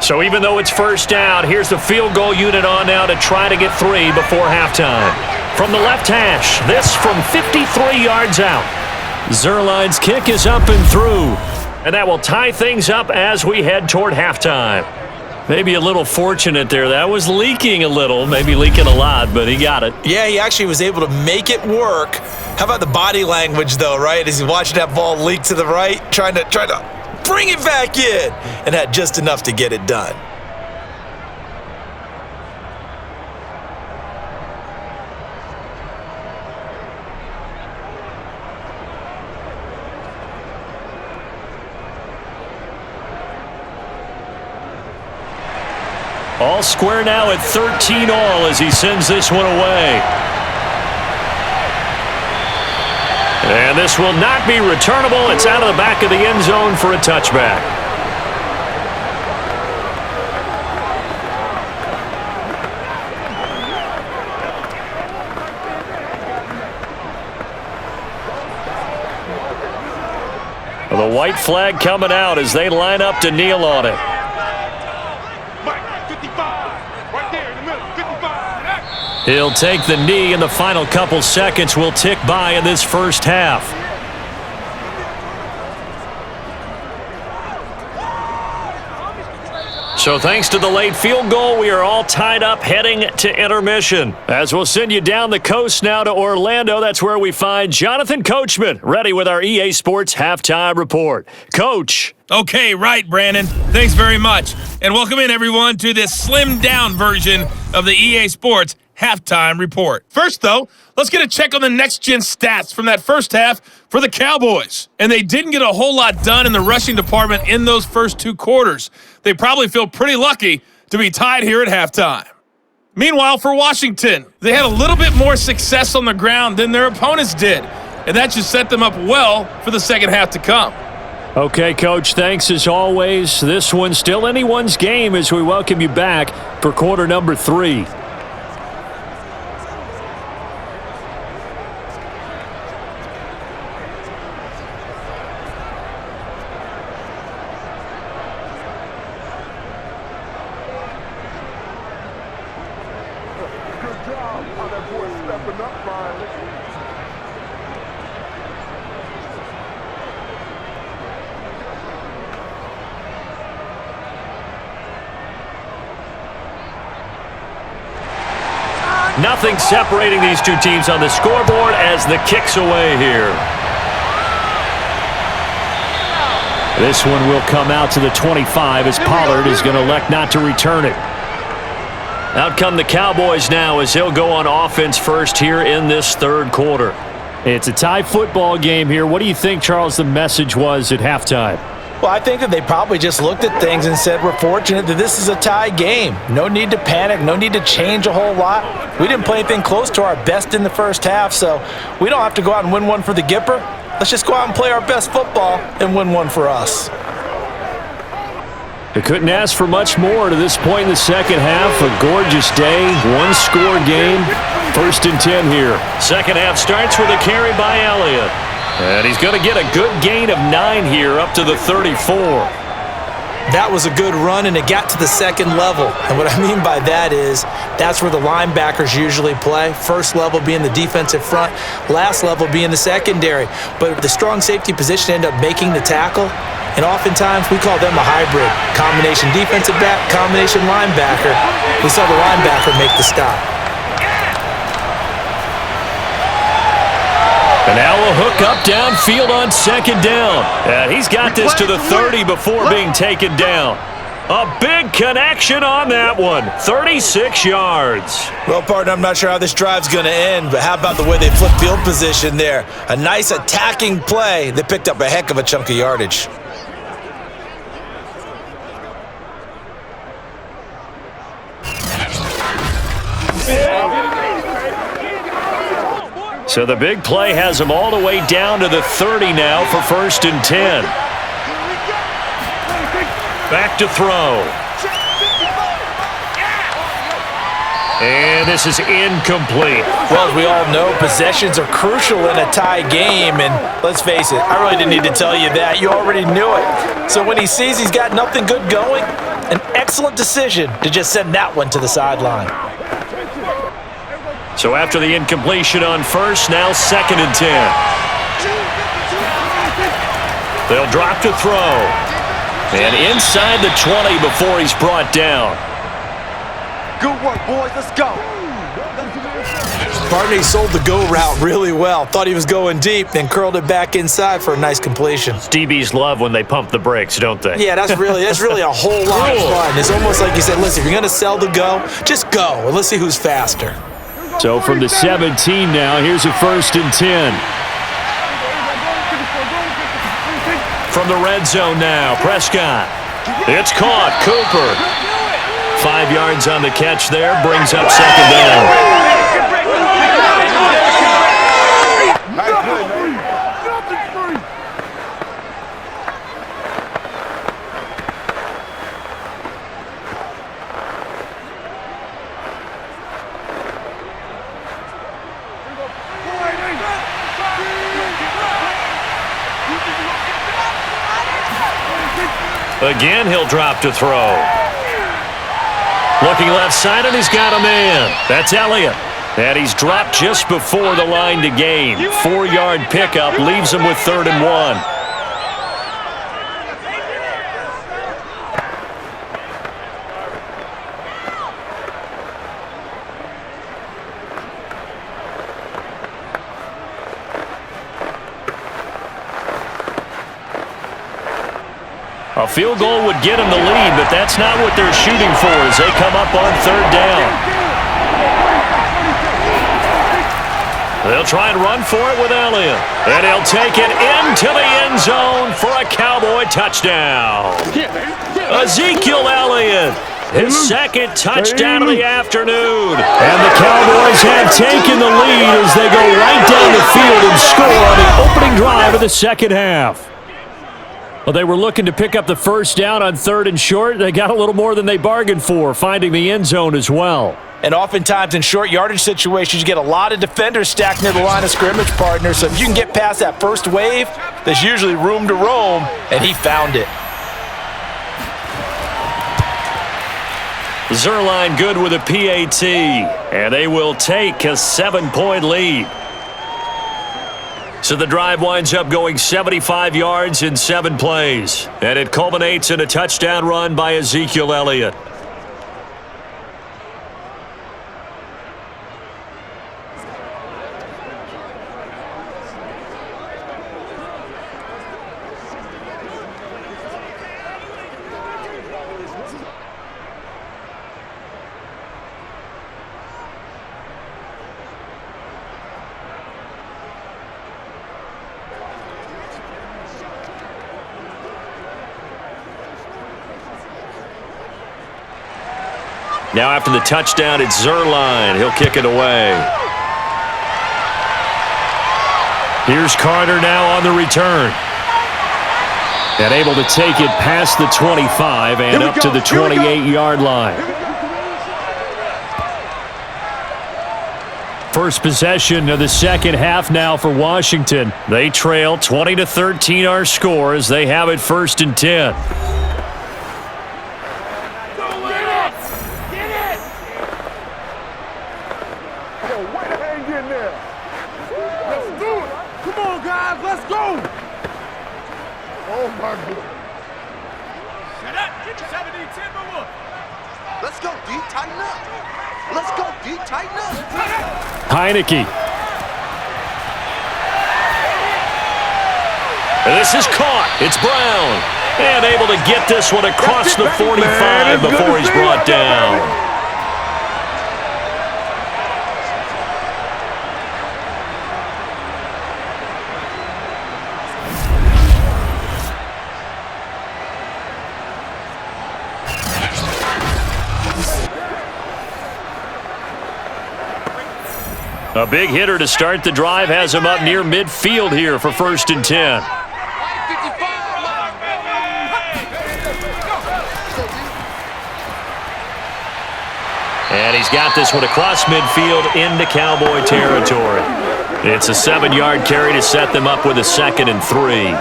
So even though it's first down, here's the field goal unit on now to try to get 3 before halftime. From the left hash, this from 53 yards out. Zerline's kick is up and through. And that will tie things up as we head toward halftime. Maybe a little fortunate there. That was leaking a little, maybe leaking a lot, but he got it. Yeah, he actually was able to make it work. How about the body language, though, right? As he's watching that ball leak to the right, trying to bring it back in, and had just enough to get it done. All square now at 13 all as he sends this one away. And this will not be returnable. It's out of the back of the end zone for a touchback. The white flag coming out as they line up to kneel on it. He'll take the knee, and the final couple seconds will tick by in this first half. So thanks to the late field goal, we are all tied up heading to intermission. As we'll send you down the coast now to Orlando, that's where we find Jonathan Coachman, ready with our EA Sports Halftime Report. Coach. Okay, right, Brandon. Thanks very much. And welcome in, everyone, to this slimmed-down version of the EA Sports Halftime Report. First, though, let's get a check on the next-gen stats from that first half for the Cowboys. And they didn't get a whole lot done in the rushing department in those first 2 quarters. They probably feel pretty lucky to be tied here at halftime. Meanwhile, for Washington, they had a little bit more success on the ground than their opponents did. And that just set them up well for the second half to come. Okay, Coach, thanks as always. This one's still anyone's game as we welcome you back for quarter number 3. Nothing separating these two teams on the scoreboard as the kick's away here. This one will come out to the 25 as Pollard is going to elect not to return it. Out come the Cowboys now as he'll go on offense first here in this third quarter. It's a tie football game here. What do you think, Charles, the message was at halftime? Well, I think that they probably just looked at things and said, we're fortunate that this is a tie game. No need to panic. No need to change a whole lot. We didn't play anything close to our best in the first half, so we don't have to go out and win one for the Gipper. Let's just go out and play our best football and win one for us. They couldn't ask for much more to this point in the second half. A gorgeous day, one-score game. 1st and 10 here. Second half starts with a carry by Elliott. And he's going to get a good gain of 9 here up to the 34. That was a good run, and it got to the second level. And what I mean by that is that's where the linebackers usually play. First level being the defensive front, last level being the secondary. But the strong safety position ended up making the tackle, and oftentimes we call them a hybrid. Combination defensive back, combination linebacker. We saw the linebacker make the stop. And now a hook up downfield on second down. And he's got this to the 30 before being taken down. A big connection on that one. 36 yards. Well, partner, I'm not sure how this drive's going to end, but how about the way they flipped field position there? A nice attacking play. They picked up a heck of a chunk of yardage. So the big play has him all the way down to the 30 now for 1st and 10. Back to throw. And this is incomplete. Well, as we all know, possessions are crucial in a tie game, and let's face it, I really didn't need to tell you that. You already knew it. So when he sees he's got nothing good going, an excellent decision to just send that one to the sideline. So after the incompletion on first, now 2nd and 10. They'll drop to throw. And inside the 20 before he's brought down. Good work, boys. Let's go. Partner, he sold the go route really well. Thought he was going deep, then curled it back inside for a nice completion. DBs love when they pump the brakes, don't they? Yeah, that's really a whole lot of fun. It's almost like you said, listen, if you're going to sell the go, just go, and let's see who's faster. So from the 17 now, here's a 1st and 10. From the red zone now, Prescott. It's caught, Cooper. 5 yards on the catch there, brings up 2nd down. Again, he'll drop to throw. Looking left side, and he's got a man. That's Elliott. And he's dropped just before the line to gain. 4-yard pickup leaves him with 3rd and 1. A field goal would get him the lead, but that's not what they're shooting for as they come up on 3rd down. They'll try and run for it with Elliott. And he'll take it into the end zone for a Cowboy touchdown. Ezekiel Elliott, his 2nd touchdown of the afternoon. And the Cowboys have taken the lead as they go right down the field and score on the opening drive of the second half. Well, they were looking to pick up the 1st down on 3rd and short. They got a little more than they bargained for, finding the end zone as well. And oftentimes in short yardage situations, you get a lot of defenders stacked near the line of scrimmage, partner. So if you can get past that first wave, there's usually room to roam, and he found it. Zerline good with a PAT, and they will take a 7-point lead. So the drive winds up going 75 yards in 7 plays. And it culminates in a touchdown run by Ezekiel Elliott. Now after the touchdown, it's Zerline. He'll kick it away. Here's Carter now on the return. And able to take it past the 25 and up to the 28-yard line. First possession of the second half now for Washington. They trail 20-13 our score as they have it 1st and 10. Go! Oh, my God. Let's go, D. Tighten up. Let's go, D. Tighten up. Heineke. And this is caught. It's Brown. And able to get this one across the 45 before he's brought down. A big hitter to start the drive has him up near midfield here for 1st and 10. And he's got this one across midfield into Cowboy territory. It's a 7-yard carry to set them up with a 2nd and 3.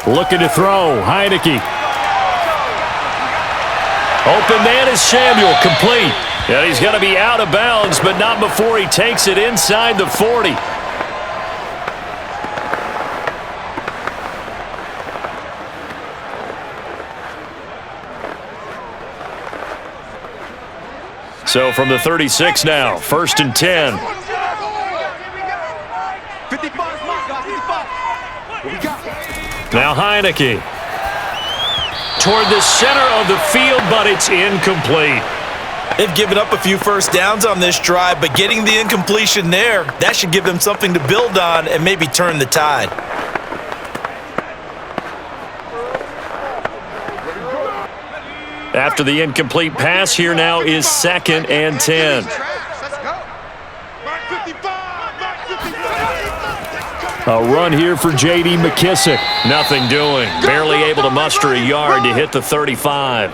Looking to throw. Heineke. Open man is Samuel. Complete. And he's going to be out of bounds, but not before he takes it inside the 40. So from the 36 now, 1st and 10. 55. What we got? Now Heineke. Toward the center of the field, but it's incomplete. They've given up a few first downs on this drive, but getting the incompletion there, that should give them something to build on and maybe turn the tide. After the incomplete pass, here now is 2nd and 10. A run here for J.D. McKissick. Nothing doing. Barely able to muster a yard to hit the 35.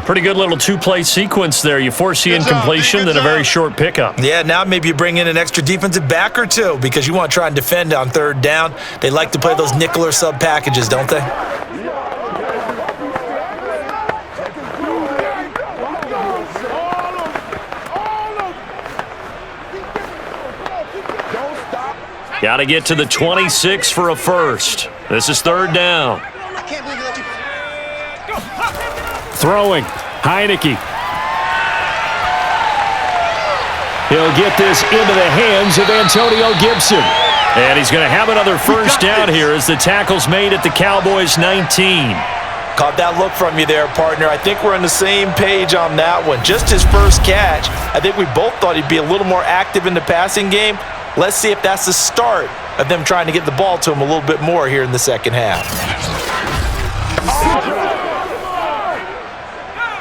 Pretty good little two-play sequence there. You force the incompletion, then a very short pickup. Yeah, now maybe you bring in an extra defensive back or two because you want to try and defend on 3rd down. They like to play those nickel or sub packages, don't they? Got to get to the 26 for a first. This is 3rd down. Throwing. Heineke. He'll get this into the hands of Antonio Gibson. And he's going to have another first down here as the tackle's made at the Cowboys 19. Caught that look from you there, partner. I think we're on the same page on that one. Just his first catch. I think we both thought he'd be a little more active in the passing game. Let's see if that's the start of them trying to get the ball to him a little bit more here in the second half.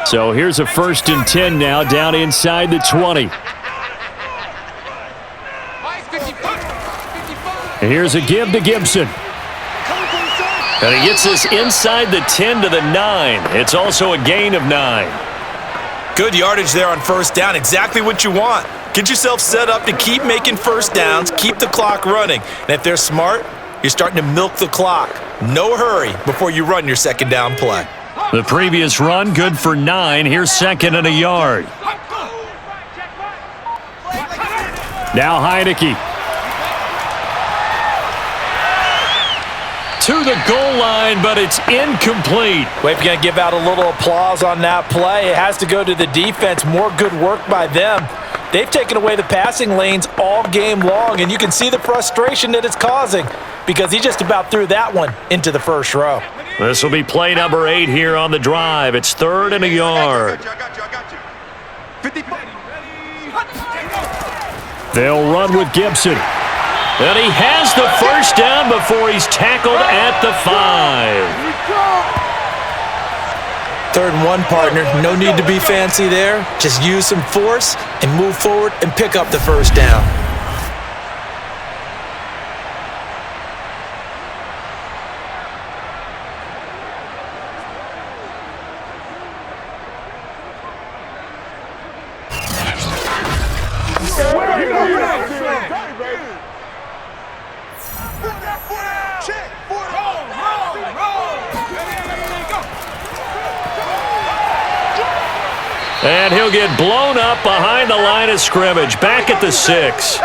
So here's a 1st and 10 now, down inside the 20. And here's a give to Gibson. And he gets this inside the 10 to the 9. It's also a gain of 9. Good yardage there on 1st down. Exactly what you want. Get yourself set up to keep making first downs, keep the clock running. And if they're smart, you're starting to milk the clock. No hurry before you run your 2nd down play. The previous run, good for 9. Here's 2nd and a yard. Now Heineke. To the goal line, but it's incomplete. Well, if you're going to give out a little applause on that play, it has to go to the defense. More good work by them. They've taken away the passing lanes all game long, and you can see the frustration that it's causing because he just about threw that one into the 1st row. This will be play number 8 here on the drive. It's 3rd and a yard. I got you. 55. They'll run with Gibson. And he has the first down before he's tackled at the 5. 3rd and 1, partner. No need to be fancy there. Just use some force and move forward and pick up the first down. Check. And he'll get blown up behind the line of scrimmage, back at the 6.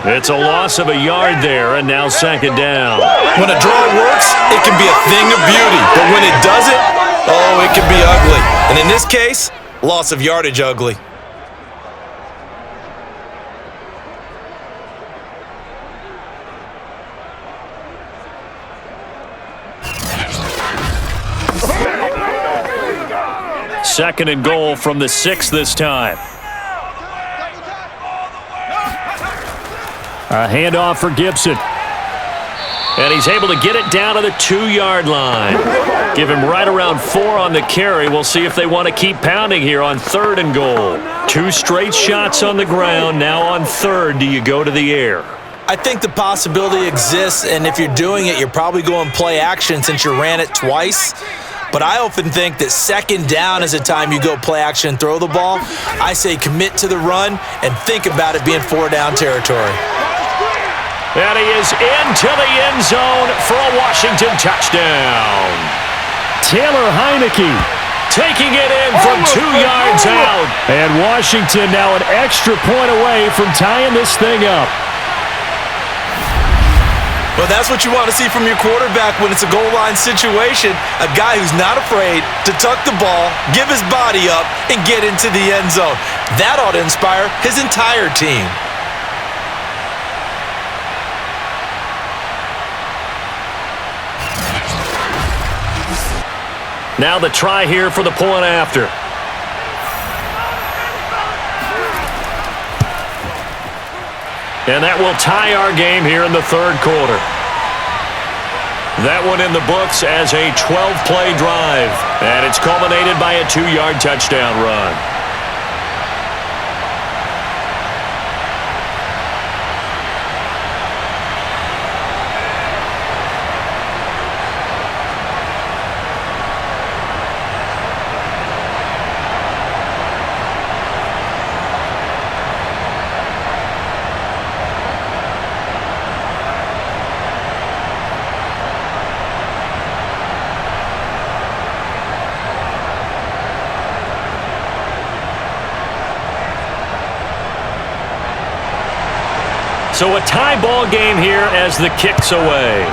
It's a loss of a yard there, and now second down. When a draw works, it can be a thing of beauty. But when it doesn't, oh, it can be ugly. And in this case, loss of yardage ugly. Second and goal from the 6 this time. A handoff for Gibson. And he's able to get it down to the 2-yard line. Give him right around 4 on the carry. We'll see if they want to keep pounding here on 3rd and goal. 2 straight shots on the ground. Now on 3rd, do you go to the air? I think the possibility exists, and if you're doing it, you're probably going play action since you ran it twice. But I often think that second down is a time you go play action and throw the ball. I say commit to the run and think about it being 4-down territory. And he is into the end zone for a Washington touchdown. Taylor Heineke taking it in from 2 yards out. And Washington now an extra point away from tying this thing up. Well, that's what you want to see from your quarterback when it's a goal line situation. A guy who's not afraid to tuck the ball, give his body up, and get into the end zone. That ought to inspire his entire team. Now the try here for the point after. And that will tie our game here in the 3rd quarter. That one in the books as a 12-play drive. And it's culminated by a 2-yard touchdown run. So a tie ball game here as the kick's away.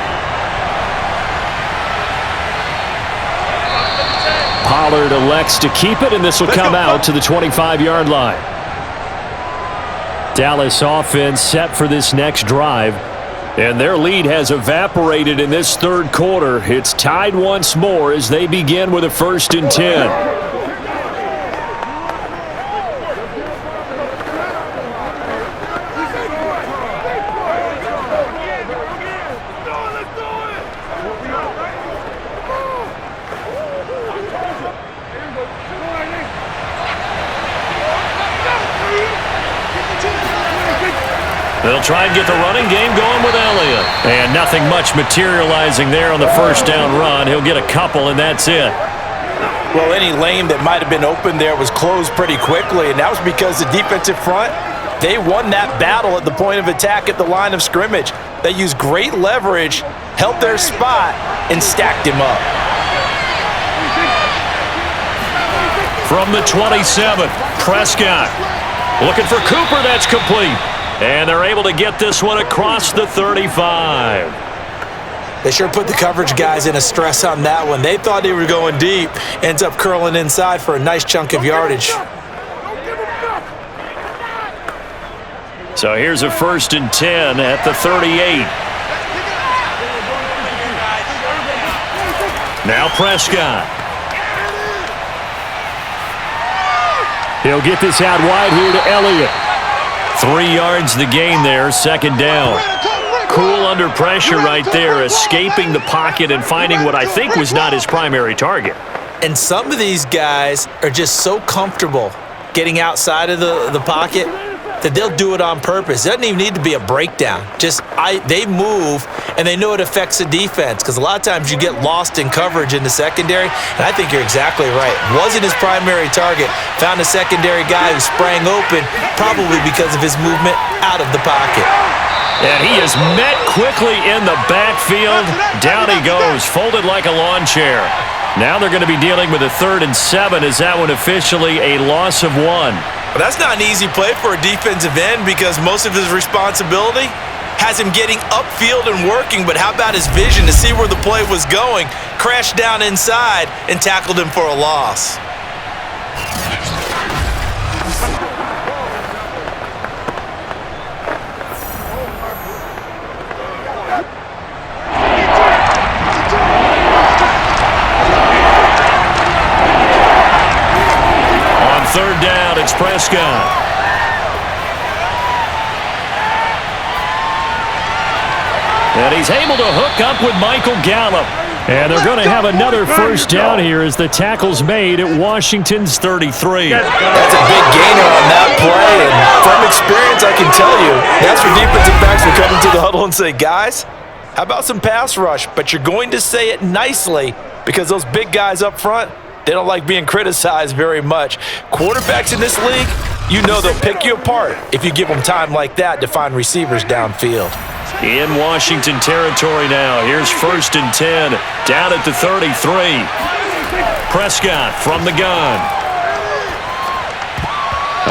Pollard elects to keep it, and this will come out to the 25-yard line. Dallas offense set for this next drive, and their lead has evaporated in this 3rd quarter. It's tied once more as they begin with a 1st and 10. They'll try and get the running game going with Elliott. And nothing much materializing there on the 1st down run. He'll get a couple, and that's it. Well, any lane that might have been open there was closed pretty quickly, and that was because the defensive front, they won that battle at the point of attack at the line of scrimmage. They used great leverage, held their spot, and stacked him up. From the 27, Prescott looking for Cooper. That's complete. And they're able to get this one across the 35. They sure put the coverage guys in a stress on that one. They thought they were going deep. Ends up curling inside for a nice chunk of yardage. So here's a 1st and 10 at the 38. Now Prescott. He'll get this out wide here to Elliott. 3 yards the gain there, 2nd down. Cool under pressure right there, escaping the pocket and finding what I think was not his primary target. And some of these guys are just so comfortable getting outside of the pocket that they'll do it on purpose. It doesn't even need to be a breakdown. They move, and they know it affects the defense, because a lot of times you get lost in coverage in the secondary, and I think you're exactly right. Wasn't his primary target. Found a secondary guy who sprang open, probably because of his movement out of the pocket. And he is met quickly in the backfield. Down he goes, folded like a lawn chair. Now they're going to be dealing with a 3rd and 7. Is that one officially a loss of 1? Well, that's not an easy play for a defensive end because most of his responsibility has him getting upfield and working, but how about his vision to see where the play was going, crashed down inside, and tackled him for a loss. On 3rd down, it's Prescott. And he's able to hook up with Michael Gallup. And they're going to have another 1st down here as the tackle's made at Washington's 33. That's a big gainer on that play, and from experience, I can tell you, that's where defensive backs will come into the huddle and say, guys, how about some pass rush? But you're going to say it nicely because those big guys up front, they don't like being criticized very much. Quarterbacks in this league, you know they'll pick you apart if you give them time like that to find receivers downfield. In Washington territory now. Here's 1st and 10. Down at the 33. Prescott from the gun.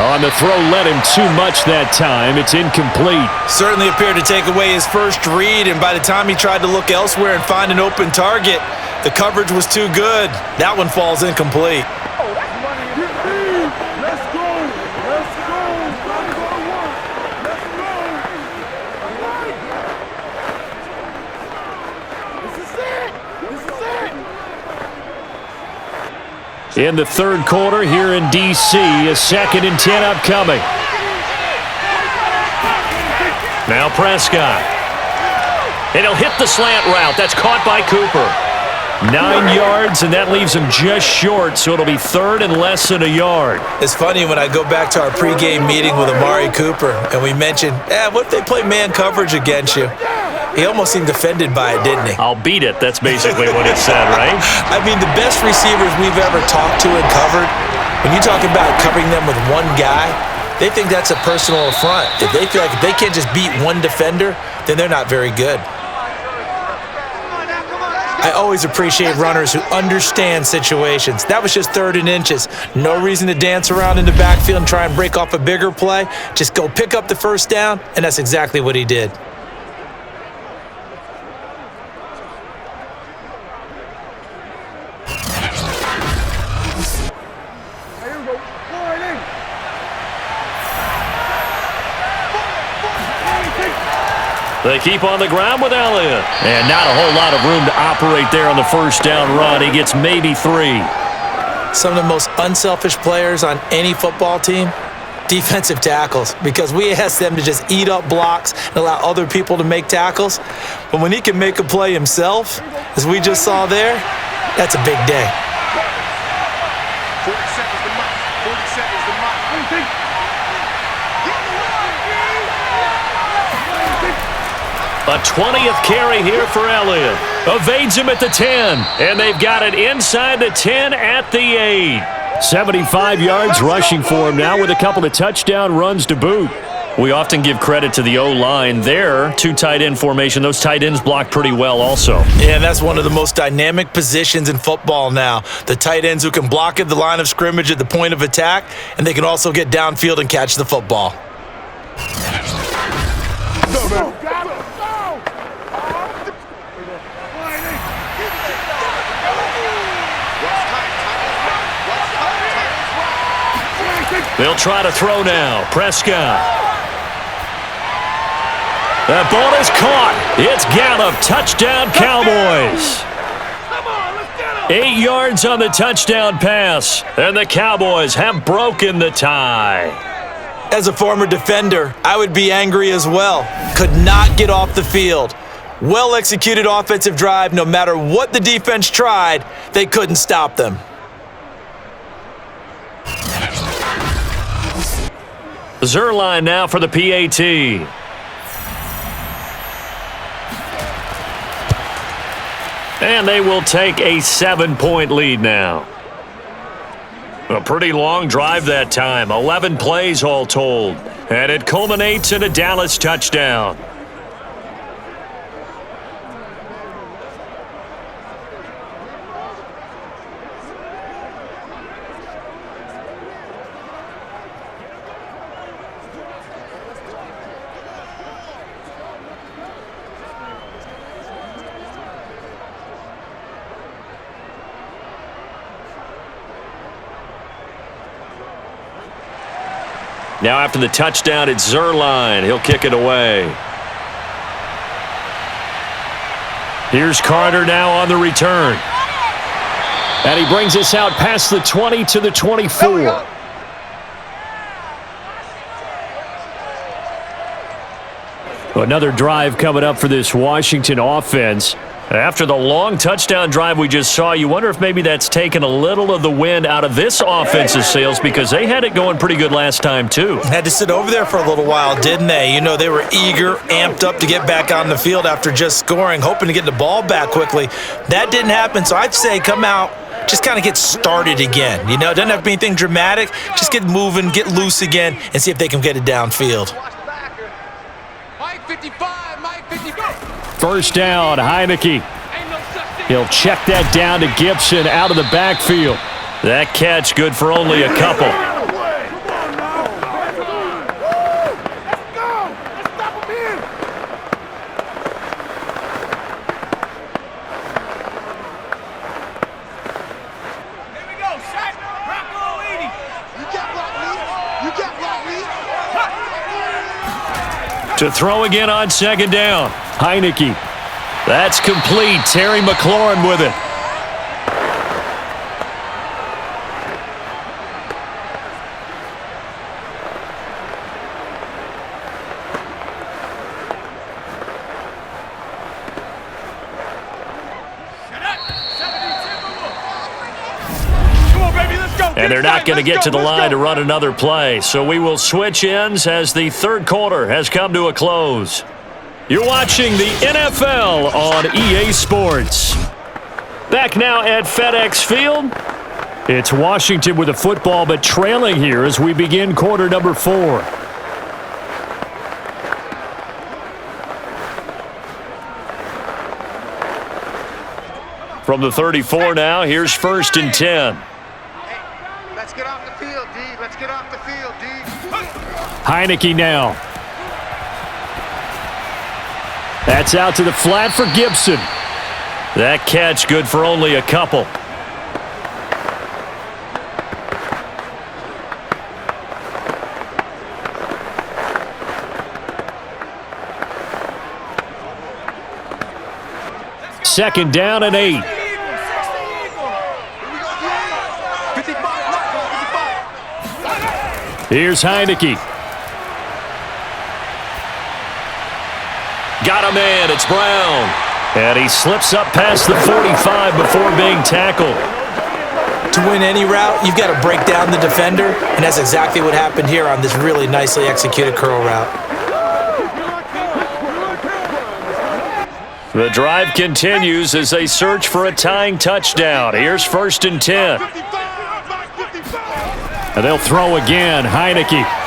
On the throw, led him too much that time. It's incomplete. Certainly appeared to take away his first read, and by the time he tried to look elsewhere and find an open target, the coverage was too good. That one falls incomplete. In the 3rd quarter here in D.C., a 2nd and 10 upcoming. Now Prescott. And he'll hit the slant route. That's caught by Cooper. 9 yards, and that leaves him just short, so it'll be 3rd and less than a yard. It's funny when I go back to our pregame meeting with Amari Cooper, and we mentioned, what if they play man coverage against you? He almost seemed offended by it, didn't he? I'll beat it. That's basically what it said, right? I mean, the best receivers we've ever talked to and covered, when you talk about covering them with one guy, they think that's a personal affront. If they feel like if they can't just beat one defender, then they're not very good. I always appreciate runners who understand situations. That was just 3rd and inches. No reason to dance around in the backfield and try and break off a bigger play. Just go pick up the 1st down, and that's exactly what he did. They keep on the ground with Elliott. And not a whole lot of room to operate there on the 1st down run. He gets maybe 3. Some of the most unselfish players on any football team, defensive tackles, because we ask them to just eat up blocks and allow other people to make tackles. But when he can make a play himself, as we just saw there, that's a big day. 40 seconds to mark. 40 seconds to mark. A 20th carry here for Elliott. Evades him at the 10. And they've got it inside the 10 at the 8. 75 yards rushing for him now with a couple of touchdown runs to boot. We often give credit to the O-line there. 2 tight end formation. Those tight ends block pretty well also. Yeah, and that's one of the most dynamic positions in football now. The tight ends who can block at the line of scrimmage at the point of attack, and they can also get downfield and catch the football. They'll try to throw now. Prescott. That ball is caught. It's Gallup. Touchdown, Cowboys. 8 yards on the touchdown pass. And the Cowboys have broken the tie. As a former defender, I would be angry as well. Could not get off the field. Well-executed offensive drive. No matter what the defense tried, they couldn't stop them. Zerline now for the PAT. And they will take a 7-point lead now. A pretty long drive that time. 11 plays all told. And it culminates in a Dallas touchdown. Now after the touchdown, it's Zerline. He'll kick it away. Here's Carter now on the return. And he brings us out past the 20 to the 24. Another drive coming up for this Washington offense. After the long touchdown drive we just saw, you wonder if maybe that's taken a little of the wind out of this offense's sails because they had it going pretty good last time too. Had to sit over there for a little while, didn't they? You know, they were eager, amped up to get back on the field after just scoring, hoping to get the ball back quickly. That didn't happen, so I'd say come out, just kind of get started again. You know, it doesn't have to be anything dramatic. Just get moving, get loose again, and see if they can get it downfield. Mike 55, Mike 55. First down, Heineke. He'll check that down to Gibson out of the backfield. That catch good for only a couple. To throw again on second down. Heineke. That's complete. Terry McLaurin with it. And they're not going to get to the line to run another play. So we will switch ends as the third quarter has come to a close. You're watching the NFL on EA Sports. Back now at FedEx Field. It's Washington with the football, but trailing here as we begin quarter number 4. From the 34 now, here's 1st and 10. Let's get off the field, D. Let's get off the field, D. Heineke now. That's out to the flat for Gibson. That catch good for only a couple. Second down and 8. Here's Heineke. Got a man, it's Brown. And he slips up past the 45 before being tackled. To win any route, you've got to break down the defender, and that's exactly what happened here on this really nicely executed curl route. The drive continues as they search for a tying touchdown. Here's 1st and 10. And they'll throw again. Heineke.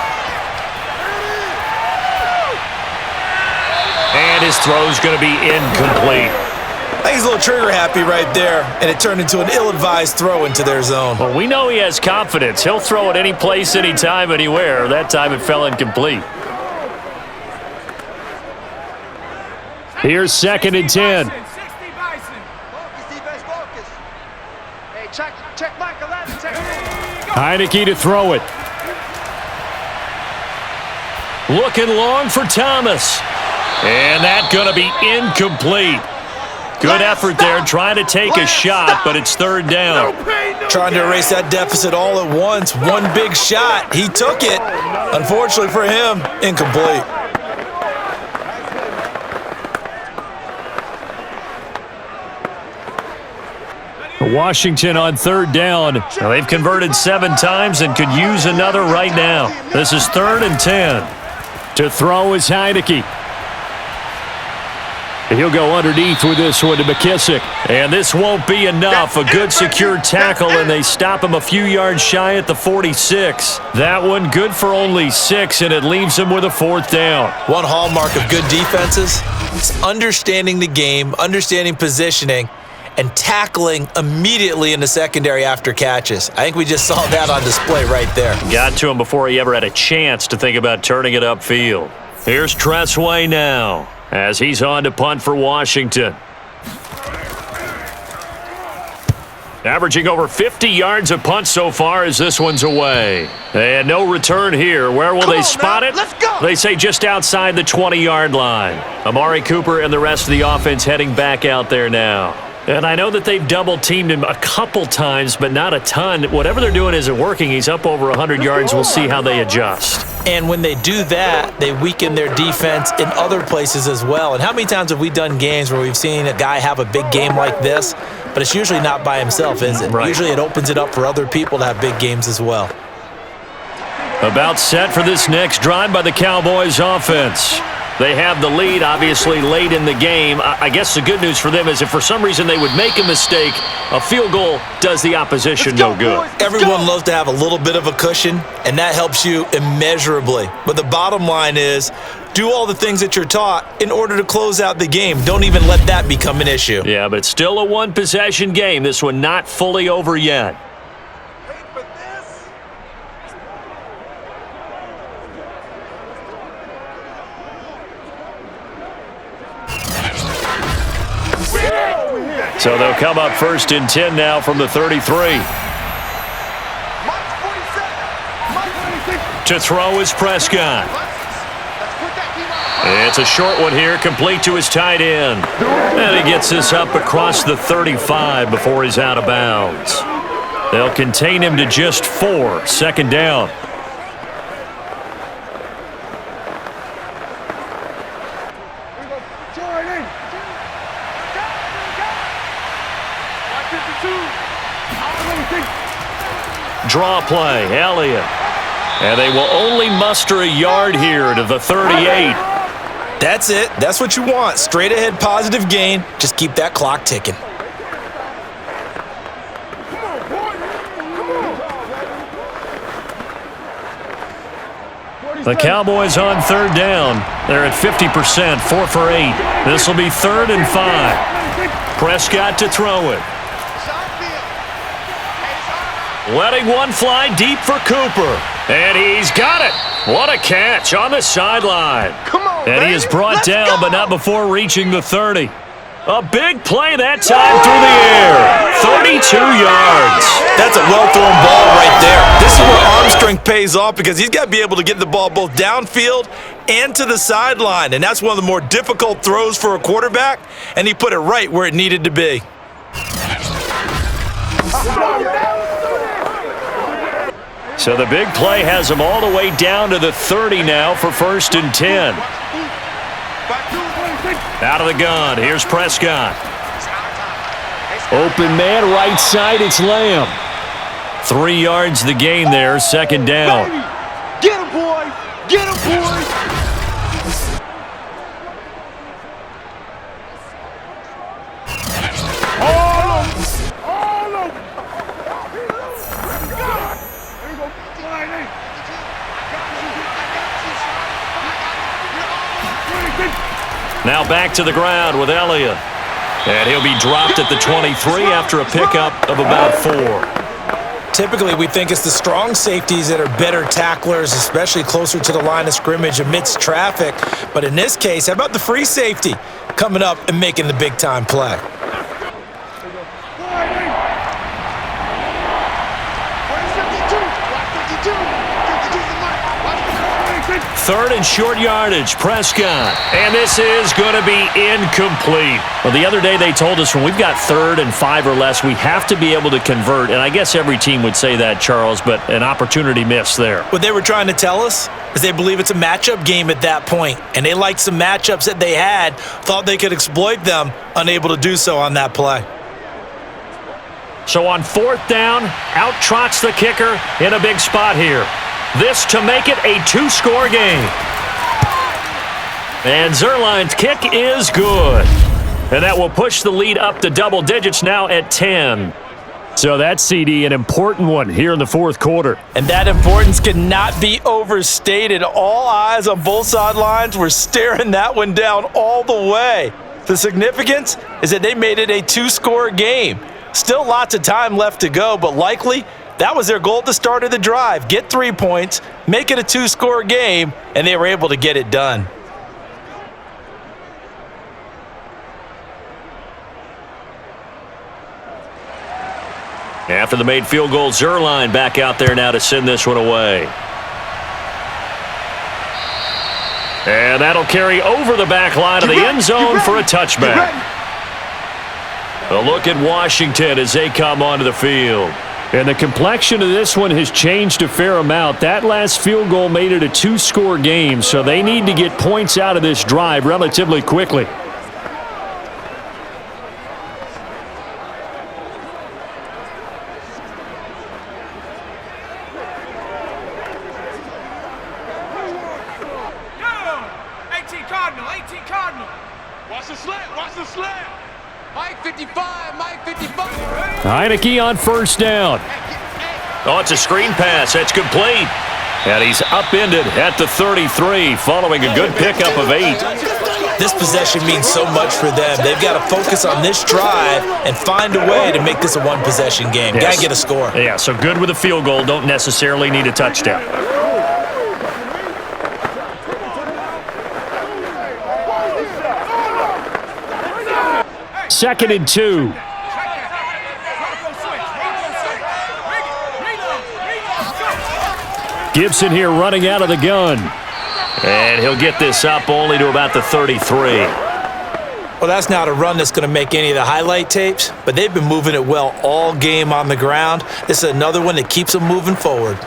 And his throw's going to be incomplete. I think he's a little trigger happy right there, and it turned into an ill-advised throw into their zone. Well, we know he has confidence. He'll throw it any place, anytime, anywhere. That time it fell incomplete. Here's 2nd and 10. Hey, check Mike 11. Heineke to throw it. Looking long for Thomas. And that's going to be incomplete. Good effort there, trying to take a shot, but it's 3rd down. Trying to erase that deficit all at once. One big shot. He took it. Unfortunately for him, incomplete. Washington on 3rd down. Now they've converted 7 times and could use another right now. This is 3rd and 10. To throw is Heineke. He'll go underneath with this one to McKissick. And this won't be enough. A good secure tackle, and they stop him a few yards shy at the 46. That one good for only 6, and it leaves him with a 4th down. One hallmark of good defenses is understanding the game, understanding positioning, and tackling immediately in the secondary after catches. I think we just saw that on display right there. Got to him before he ever had a chance to think about turning it upfield. Here's Tressway now as he's on to punt for Washington. Averaging over 50 yards a punt so far as this one's away. And no return here. Where will they spot it? Let's go. They say just outside the 20-yard line. Amari Cooper and the rest of the offense heading back out there now. And I know that they've double-teamed him a couple times, but not a ton. Whatever they're doing isn't working. He's up over 100 yards. We'll see how they adjust. And when they do that, they weaken their defense in other places as well. And how many times have we done games where we've seen a guy have a big game like this, but it's usually not by himself, is it? Right. Usually it opens it up for other people to have big games as well. About set for this next drive by the Cowboys offense. They have the lead, obviously, late in the game. I guess the good news for them is if for some reason they would make a mistake, a field goal does the opposition no good. Everyone loves to have a little bit of a cushion, and that helps you immeasurably. But the bottom line is, do all the things that you're taught in order to close out the game. Don't even let that become an issue. Yeah, but it's still a one-possession game. This one not fully over yet. So they'll come up 1st and 10 now from the 33. To throw is Prescott. It's a short one here, complete to his tight end. And he gets this up across the 35 before he's out of bounds. They'll contain him to just 4, 2nd down. Draw play, Elliott. And they will only muster a yard here to the 38. That's it. That's what you want. Straight ahead positive gain. Just keep that clock ticking. The Cowboys on 3rd down. They're at 50%, 4 for 8. This will be 3rd and 5. Prescott to throw it. Letting one fly deep for Cooper. And he's got it. What a catch on the sideline. And he is brought down, but not before reaching the 30. A big play that time through the air. 32 yards. That's a well-thrown ball right there. This is where arm strength pays off because he's got to be able to get the ball both downfield and to the sideline. And that's one of the more difficult throws for a quarterback, and he put it right where it needed to be. So the big play has him all the way down to the 30 now for 1st and 10. Out of the gun, here's Prescott. Open man, right side, it's Lamb. 3 yards the gain there, 2nd down. Get him, boy! Get him, boy! Now back to the ground with Elliott. And he'll be dropped at the 23 after a pickup of about 4. Typically, we think it's the strong safeties that are better tacklers, especially closer to the line of scrimmage amidst traffic. But in this case, how about the free safety coming up and making the big-time play? 3rd and short yardage, Prescott. And this is going to be incomplete. Well, the other day they told us when we've got 3rd and 5 or less, we have to be able to convert. And I guess every team would say that, Charles, but an opportunity missed there. What they were trying to tell us is they believe it's a matchup game at that point. And they liked some matchups that they had, thought they could exploit them, unable to do so on that play. So on 4th down, out trots the kicker in a big spot here. This to make it a 2-score game. And Zerline's kick is good. And that will push the lead up to double digits now at 10. So that's, CD, an important one here in the 4th quarter. And that importance cannot be overstated. All eyes on both sidelines were staring that one down all the way. The significance is that they made it a 2-score game. Still lots of time left to go, but likely that was their goal at the start of the drive. Get 3 points, make it a 2-score game, and they were able to get it done. After the made field goal, Zerline back out there now to send this one away. And that'll carry over the back line of the end zone for a touchback. A look at Washington as they come onto the field. And the complexion of this one has changed a fair amount. That last field goal made it a two-score game, so they need to get points out of this drive relatively quickly. Heineke on first down. Oh, it's a screen pass. That's complete. And he's upended at the 33 following a good pickup of 8. This possession means so much for them. They've got to focus on this drive and find a way to make this a one-possession game. Yes. Got to get a score. Yeah, so good with a field goal. Don't necessarily need a touchdown. Second and 2. Gibson here running out of the gun. And he'll get this up only to about the 33. Well, that's not a run that's going to make any of the highlight tapes, but they've been moving it well all game on the ground. This is another one that keeps them moving forward.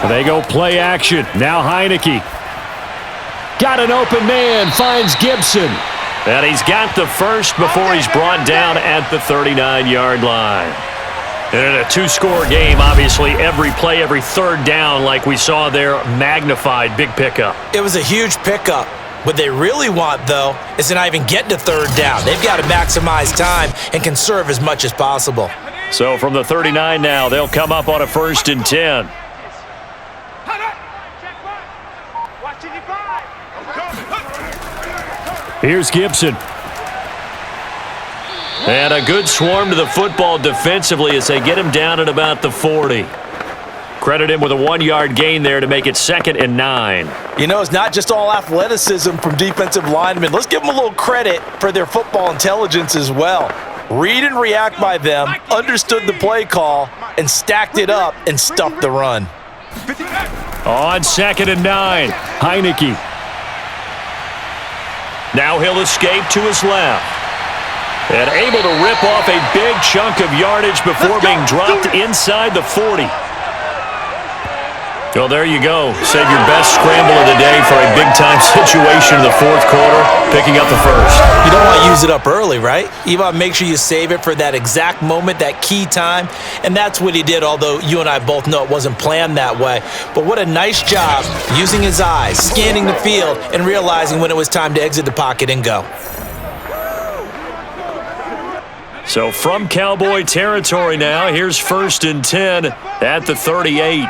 They go play action. Now Heineke. Got an open man. Finds Gibson. And he's got the first before he's brought down at the 39-yard line. And in a two-score game, obviously, every play, every third down, like we saw there, magnified. Big pickup. It was a huge pickup. What they really want, though, is to not even get to third down. They've got to maximize time and conserve as much as possible. So from the 39 now, they'll come up on a 1st and 10. Here's Gibson. And a good swarm to the football defensively as they get him down at about the 40. Credit him with a 1-yard gain there to make it 2nd and 9. You know, it's not just all athleticism from defensive linemen. Let's give them a little credit for their football intelligence as well. Read and react by them, understood the play call, and stacked it up and stuffed the run. On 2nd and 9, Heineke. Now he'll escape to his left. And able to rip off a big chunk of yardage before being dropped inside the 40. Well, there you go. Save your best scramble of the day for a big-time situation in the fourth quarter, picking up the first. You don't want to use it up early, right? You want to make sure you save it for that exact moment, that key time, and that's what he did, although you and I both know it wasn't planned that way. But what a nice job using his eyes, scanning the field, and realizing when it was time to exit the pocket and go. So from Cowboy territory now, here's 1st and 10 at the 38.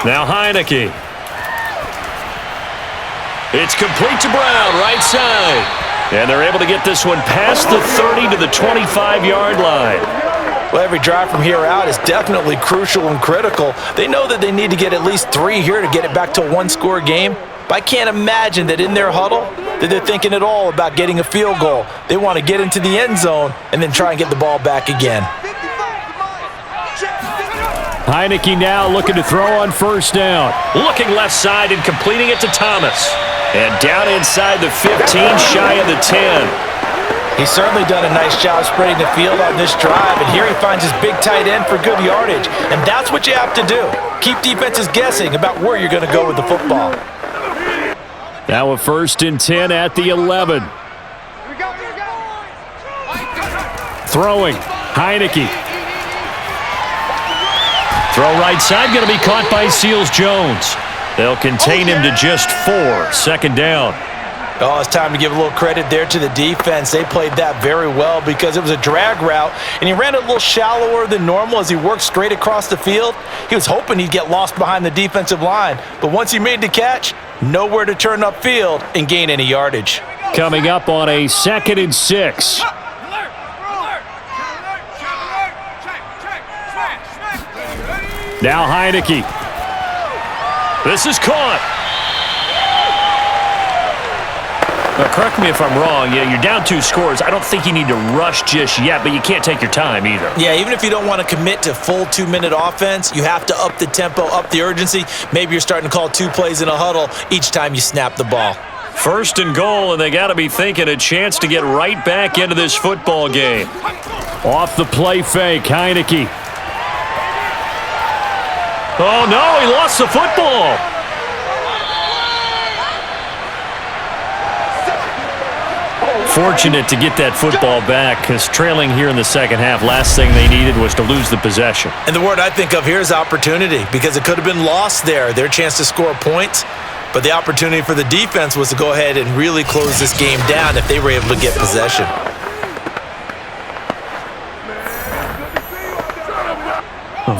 Now Heineke. It's complete to Brown, right side. And they're able to get this one past the 30 to the 25-yard line. Well, every drive from here out is definitely crucial and critical. They know that they need to get at least 3 here to get it back to a one-score game. But I can't imagine that in their huddle that they're thinking at all about getting a field goal. They want to get into the end zone and then try and get the ball back again. Heineke now looking to throw on 1st down. Looking left side and completing it to Thomas. And down inside the 15, shy of the 10. He's certainly done a nice job spreading the field on this drive, and here he finds his big tight end for good yardage. And that's what you have to do. Keep defenses guessing about where you're going to go with the football. Now a 1st and 10 at the 11. Throwing, Heineke. Throw right side, going to be caught by Seals-Jones. They'll contain him to just 4. 2nd down. Oh, it's time to give a little credit there to the defense. They played that very well because it was a drag route, and he ran it a little shallower than normal as he worked straight across the field. He was hoping he'd get lost behind the defensive line, but once he made the catch, nowhere to turn upfield and gain any yardage. Coming up on a 2nd and 6. Now Heineke. This is caught. Correct me if I'm wrong. Yeah, you're down 2 scores. I don't think you need to rush just yet, but you can't take your time either. Yeah, even if you don't want to commit to full 2-minute offense, you have to up the tempo, up the urgency. Maybe you're starting to call 2 plays in a huddle each time you snap the ball. 1st and goal, and they got to be thinking a chance to get right back into this football game. Off the play fake, Heineke. Oh, no, he lost the football. Fortunate to get that football back, because trailing here in the second half, last thing they needed was to lose the possession. And the word I think of here is opportunity, because it could have been lost there, their chance to score points. But the opportunity for the defense was to go ahead and really close this game down if they were able to get possession.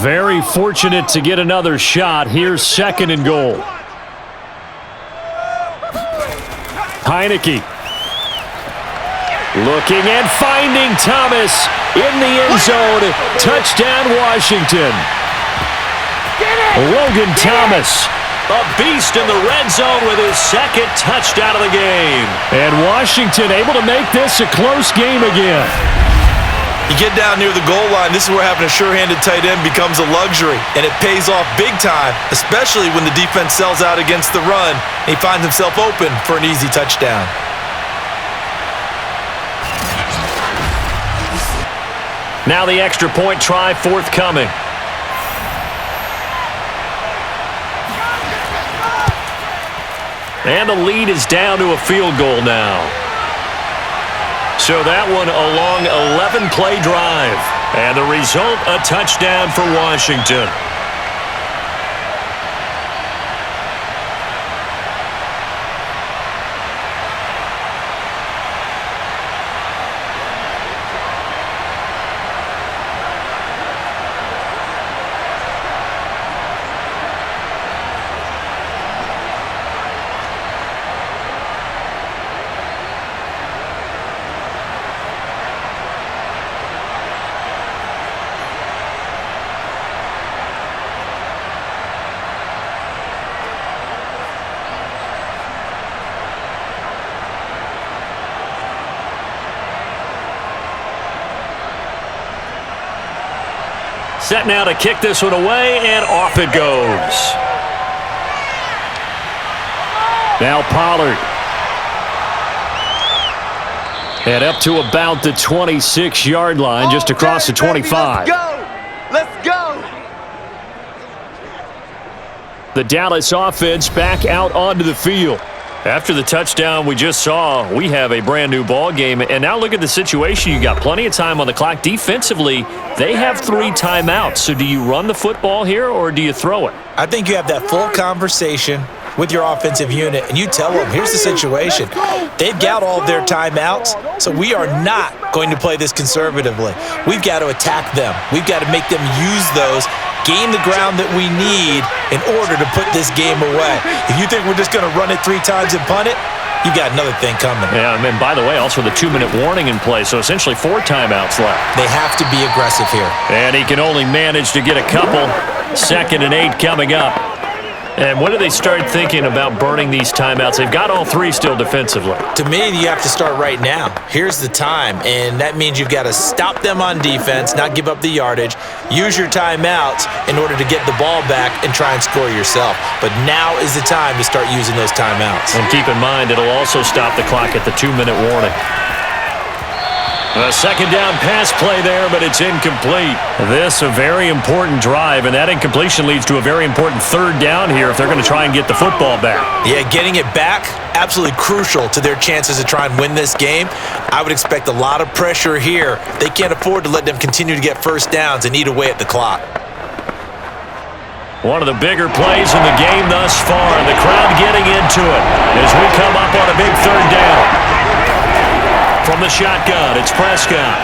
Very fortunate to get another shot. Here's 2nd and goal. Heineke. Looking and finding Thomas in the end zone. Touchdown, Washington. Logan Thomas, a beast in the red zone with his 2nd touchdown of the game. And Washington able to make this a close game again. You get down near the goal line, this is where having a sure-handed tight end becomes a luxury, and it pays off big time, especially when the defense sells out against the run, and he finds himself open for an easy touchdown. Now the extra point try forthcoming. And the lead is down to a field goal now. So that one a long 11-play drive. And the result, a touchdown for Washington. Set now to kick this one away, and off it goes. Now Pollard. And up to about the 26-yard line, just across the 25. Let's go! Let's go! The Dallas offense back out onto the field. After the touchdown we just saw, we have a brand new ball game. And now look at the situation. You got plenty of time on the clock. Defensively, they have 3 timeouts. So do you run the football here or do you throw it? I think you have that full conversation with your offensive unit, and you tell them, here's the situation. They've got all of their timeouts, so we are not going to play this conservatively. We've got to attack them. We've got to make them use those, gain the ground that we need in order to put this game away. If you think we're just going to run it 3 times and punt it, you got another thing coming. Yeah, and by the way, also the 2-minute warning in play, so essentially 4 timeouts left. They have to be aggressive here. And he can only manage to get a couple. 2nd and 8 coming up. And when do they start thinking about burning these timeouts? They've got all 3 still defensively. To me, you have to start right now. Here's the time, and that means you've got to stop them on defense, not give up the yardage, use your timeouts in order to get the ball back and try and score yourself. But now is the time to start using those timeouts. And keep in mind, it'll also stop the clock at the 2-minute warning. A 2nd down pass play there, but it's incomplete. This a very important drive, and that incompletion leads to a very important 3rd down here if they're going to try and get the football back. Yeah, getting it back, absolutely crucial to their chances to try and win this game. I would expect a lot of pressure here. They can't afford to let them continue to get 1st downs and eat away at the clock. One of the bigger plays in the game thus far. The crowd getting into it as we come up on a big 3rd down. From the shotgun, it's Prescott.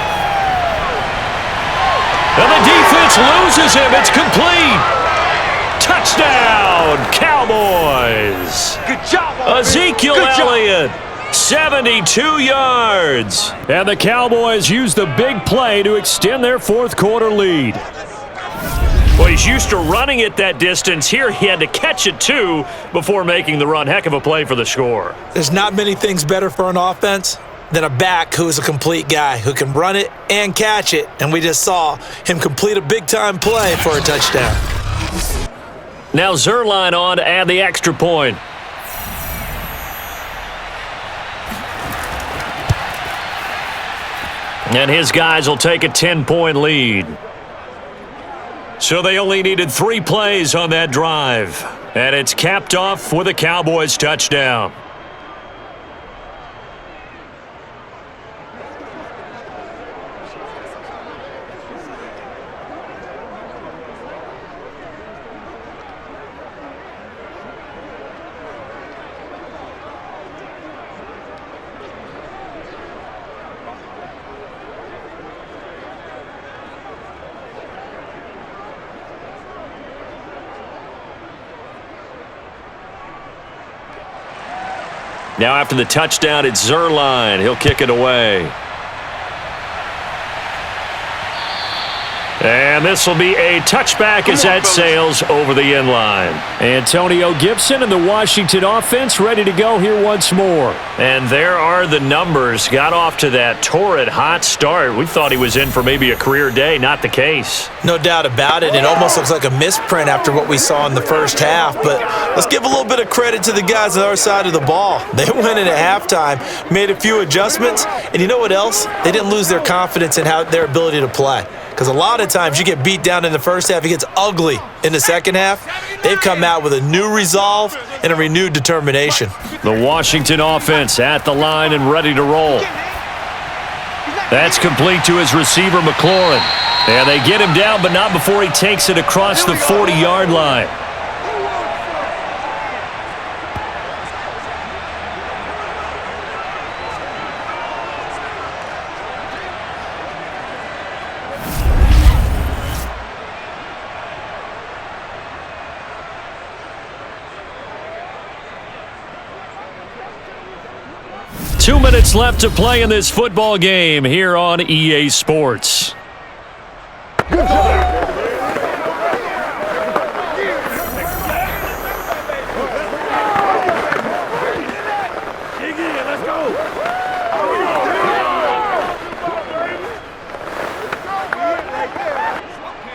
And the defense loses him. It's complete. Touchdown, Cowboys. Good job, Ezekiel Elliott, 72 yards. And the Cowboys use the big play to extend their 4th quarter lead. Well, he's used to running it that distance. Here he had to catch it, too, before making the run. Heck of a play for the score. There's not many things better for an offense than a back who is a complete guy, who can run it and catch it. And we just saw him complete a big-time play for a touchdown. Now Zerline on to add the extra point. And his guys will take a 10-point lead. So they only needed 3 plays on that drive. And it's capped off with a Cowboys touchdown. Now after the touchdown, it's Zerline. He'll kick it away. And this will be a touchback as that sails over the end line. Antonio Gibson and the Washington offense ready to go here once more. And there are the numbers. Got off to that torrid hot start. We thought he was in for maybe a career day. Not the case. No doubt about it. It almost looks like a misprint after what we saw in the first half. But let's give a little bit of credit to the guys on our side of the ball. They went in at halftime, made a few adjustments, and you know what else? They didn't lose their confidence in their ability to play. Because a lot of times you get beat down in the first half, it gets ugly in the second half. They've come out with a new resolve and a renewed determination. The Washington offense at the line and ready to roll. That's complete to his receiver, McLaurin. And they get him down, but not before he takes it across the 40-yard line. Two minutes left to play in this football game here on EA Sports.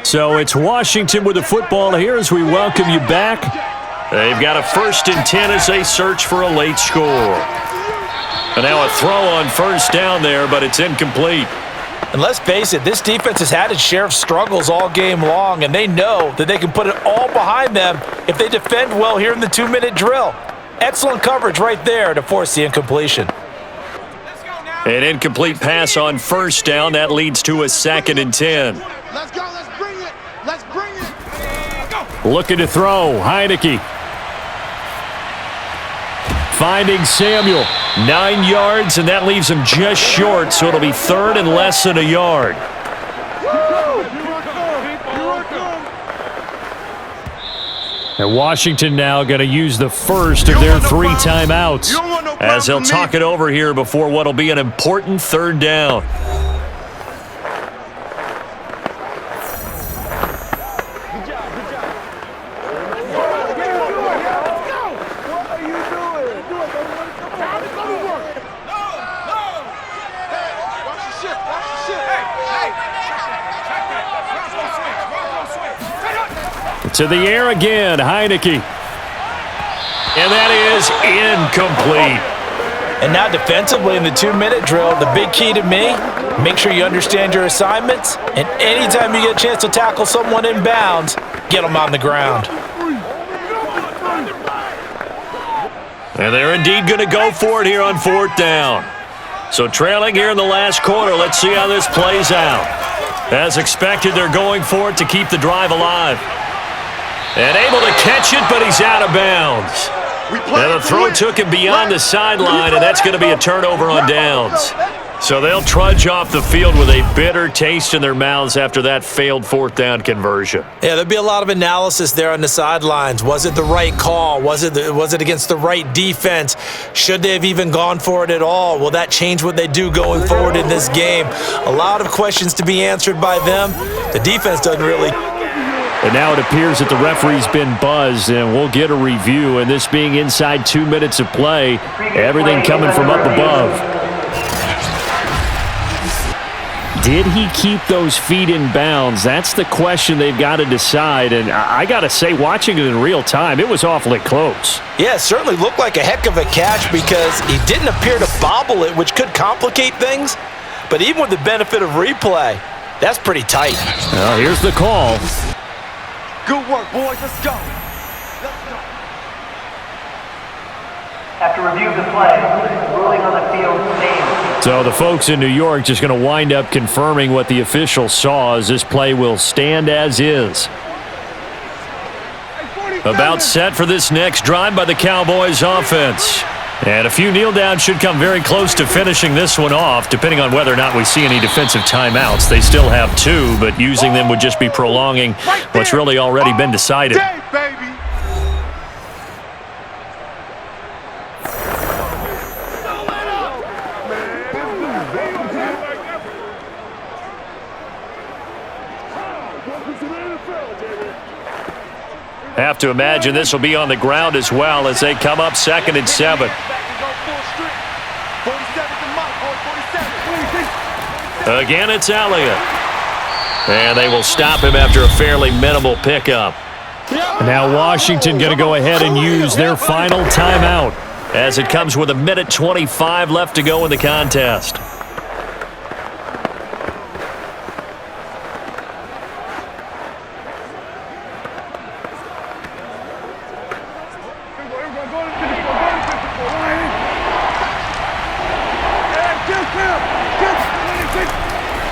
So it's Washington with the football here as we welcome you back. They've got a 1st and 10 as they search for a late score. And now a throw on first down there, but it's incomplete. And let's face it, this defense has had its share of struggles all game long, and they know that they can put it all behind them if they defend well here in the 2-minute drill. Excellent coverage right there to force the incompletion. An incomplete pass on first down. That leads to a 2nd and 10. Let's go. Let's bring it. Let's bring it. Go. Looking to throw. Heineke. Finding Samuel. 9 yards, and that leaves him just short, so it'll be 3rd and less than a yard. And Washington now going to use the first of their 3 timeouts as they'll talk it over here before what'll be an important 3rd down. To the air again, Heineke. And that is incomplete. And now defensively in the 2-minute drill, the big key to me, make sure you understand your assignments, and anytime you get a chance to tackle someone in bounds, get them on the ground. And they're indeed going to go for it here on 4th down. So trailing here in the last quarter, let's see how this plays out. As expected, they're going for it to keep the drive alive. And able to catch it, but he's out of bounds. And the throw took him beyond the sideline, and that's going to be a turnover on downs. So they'll trudge off the field with a bitter taste in their mouths after that failed 4th down conversion. Yeah, there'll be a lot of analysis there on the sidelines. Was it the right call? Was it against the right defense? Should they have even gone for it at all? Will that change what they do going forward in this game? A lot of questions to be answered by them. The defense doesn't really And now it appears that the referee's been buzzed, and we'll get a review. And this being inside 2 minutes of play, everything coming from up above. Did he keep those feet in bounds? That's the question they've got to decide. And I got to say, watching it in real time, it was awfully close. Yeah, it certainly looked like a heck of a catch because he didn't appear to bobble it, which could complicate things. But even with the benefit of replay, that's pretty tight. Well, here's the call. Good work, boys. Let's go. After review of the play, ruling on the field stands. So the folks in New York just going to wind up confirming what the official saw, as this play will stand as is. About set for this next drive by the Cowboys offense. And a few kneel downs should come very close to finishing this one off, depending on whether or not we see any defensive timeouts. They still have 2, but using them would just be prolonging what's really already been decided. Have to imagine this will be on the ground as well as they come up 2nd and 7. Again, it's Elliott. And they will stop him after a fairly minimal pickup. Now Washington going to go ahead and use their final timeout as it comes with 1:25 left to go in the contest.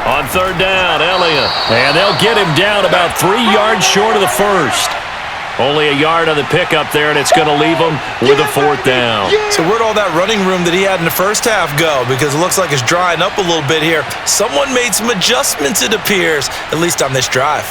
On 3rd down, Elliott. And they'll get him down about 3 yards short of the first. Only a yard on the pickup there, and it's going to leave him with a 4th down. So where'd all that running room that he had in the first half go? Because it looks like it's drying up a little bit here. Someone made some adjustments, it appears, at least on this drive.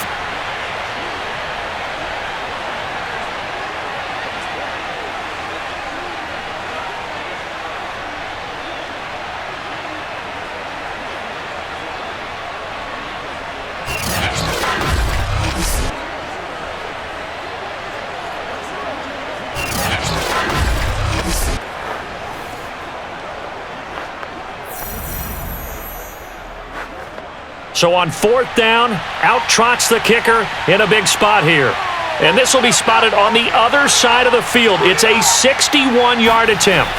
So on 4th down, out trots the kicker in a big spot here. And this will be spotted on the other side of the field. It's a 61-yard attempt.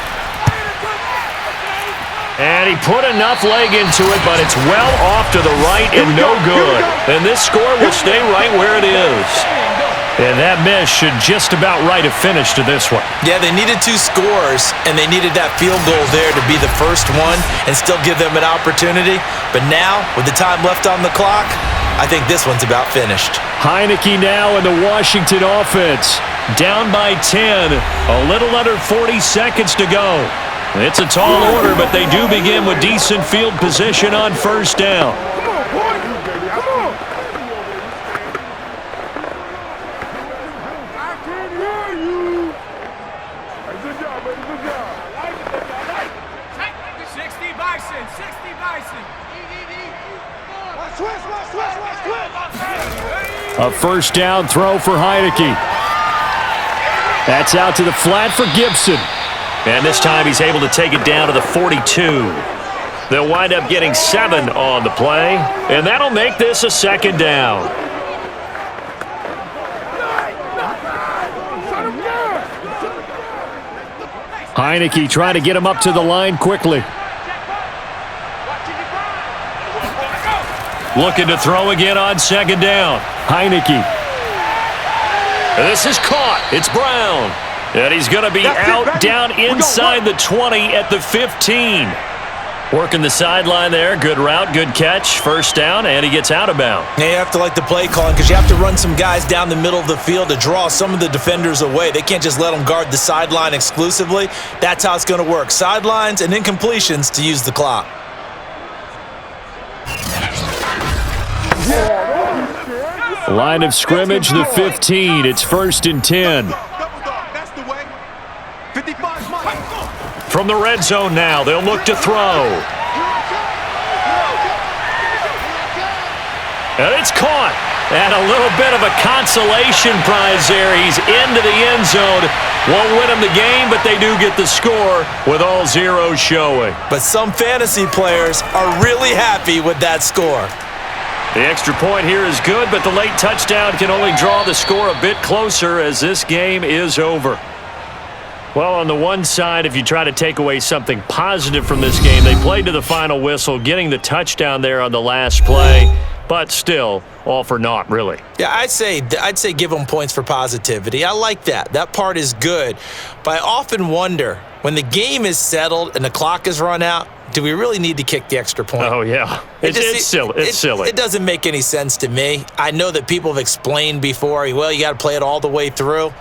And he put enough leg into it, but it's well off to the right and no good. And this score will stay right where it is. And that miss should just about write a finish to this one. Yeah, they needed 2 scores, and they needed that field goal there to be the first one and still give them an opportunity. But now, with the time left on the clock, I think this one's about finished. Heineke now in the Washington offense. Down by 10. A little under 40 seconds to go. It's a tall order, but they do begin with decent field position on 1st down. A 1st down throw for Heineke. That's out to the flat for Gibson. And this time he's able to take it down to the 42. They'll wind up getting 7 on the play, and that'll make this a 2nd down. Heineke trying to get him up to the line quickly. Looking to throw again on 2nd down. Heineke. This is caught. It's Brown. And he's going to be out down inside the 20 at the 15. Working the sideline there. Good route, good catch. 1st down, and he gets out of bounds. Yeah, you have to like the play calling because you have to run some guys down the middle of the field to draw some of the defenders away. They can't just let them guard the sideline exclusively. That's how it's going to work. Sidelines and incompletions to use the clock. Line of scrimmage, the 15. It's 1st and 10. From the red zone now, they'll look to throw. And it's caught. And a little bit of a consolation prize there. He's into the end zone. Won't win him the game, but they do get the score with all zeros showing. But some fantasy players are really happy with that score. The extra point here is good, but the late touchdown can only draw the score a bit closer as this game is over. Well, on the one side, if you try to take away something positive from this game, they played to the final whistle, getting the touchdown there on the last play, but still, all for naught, really. Yeah, I'd say give them points for positivity. I like that. That part is good. But I often wonder, when the game is settled and the clock is run out, do we really need to kick the extra point? Oh, yeah. It's silly. It's silly. It doesn't make any sense to me. I know that people have explained before, well, you got to play it all the way through.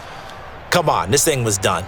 Come on, this thing was done.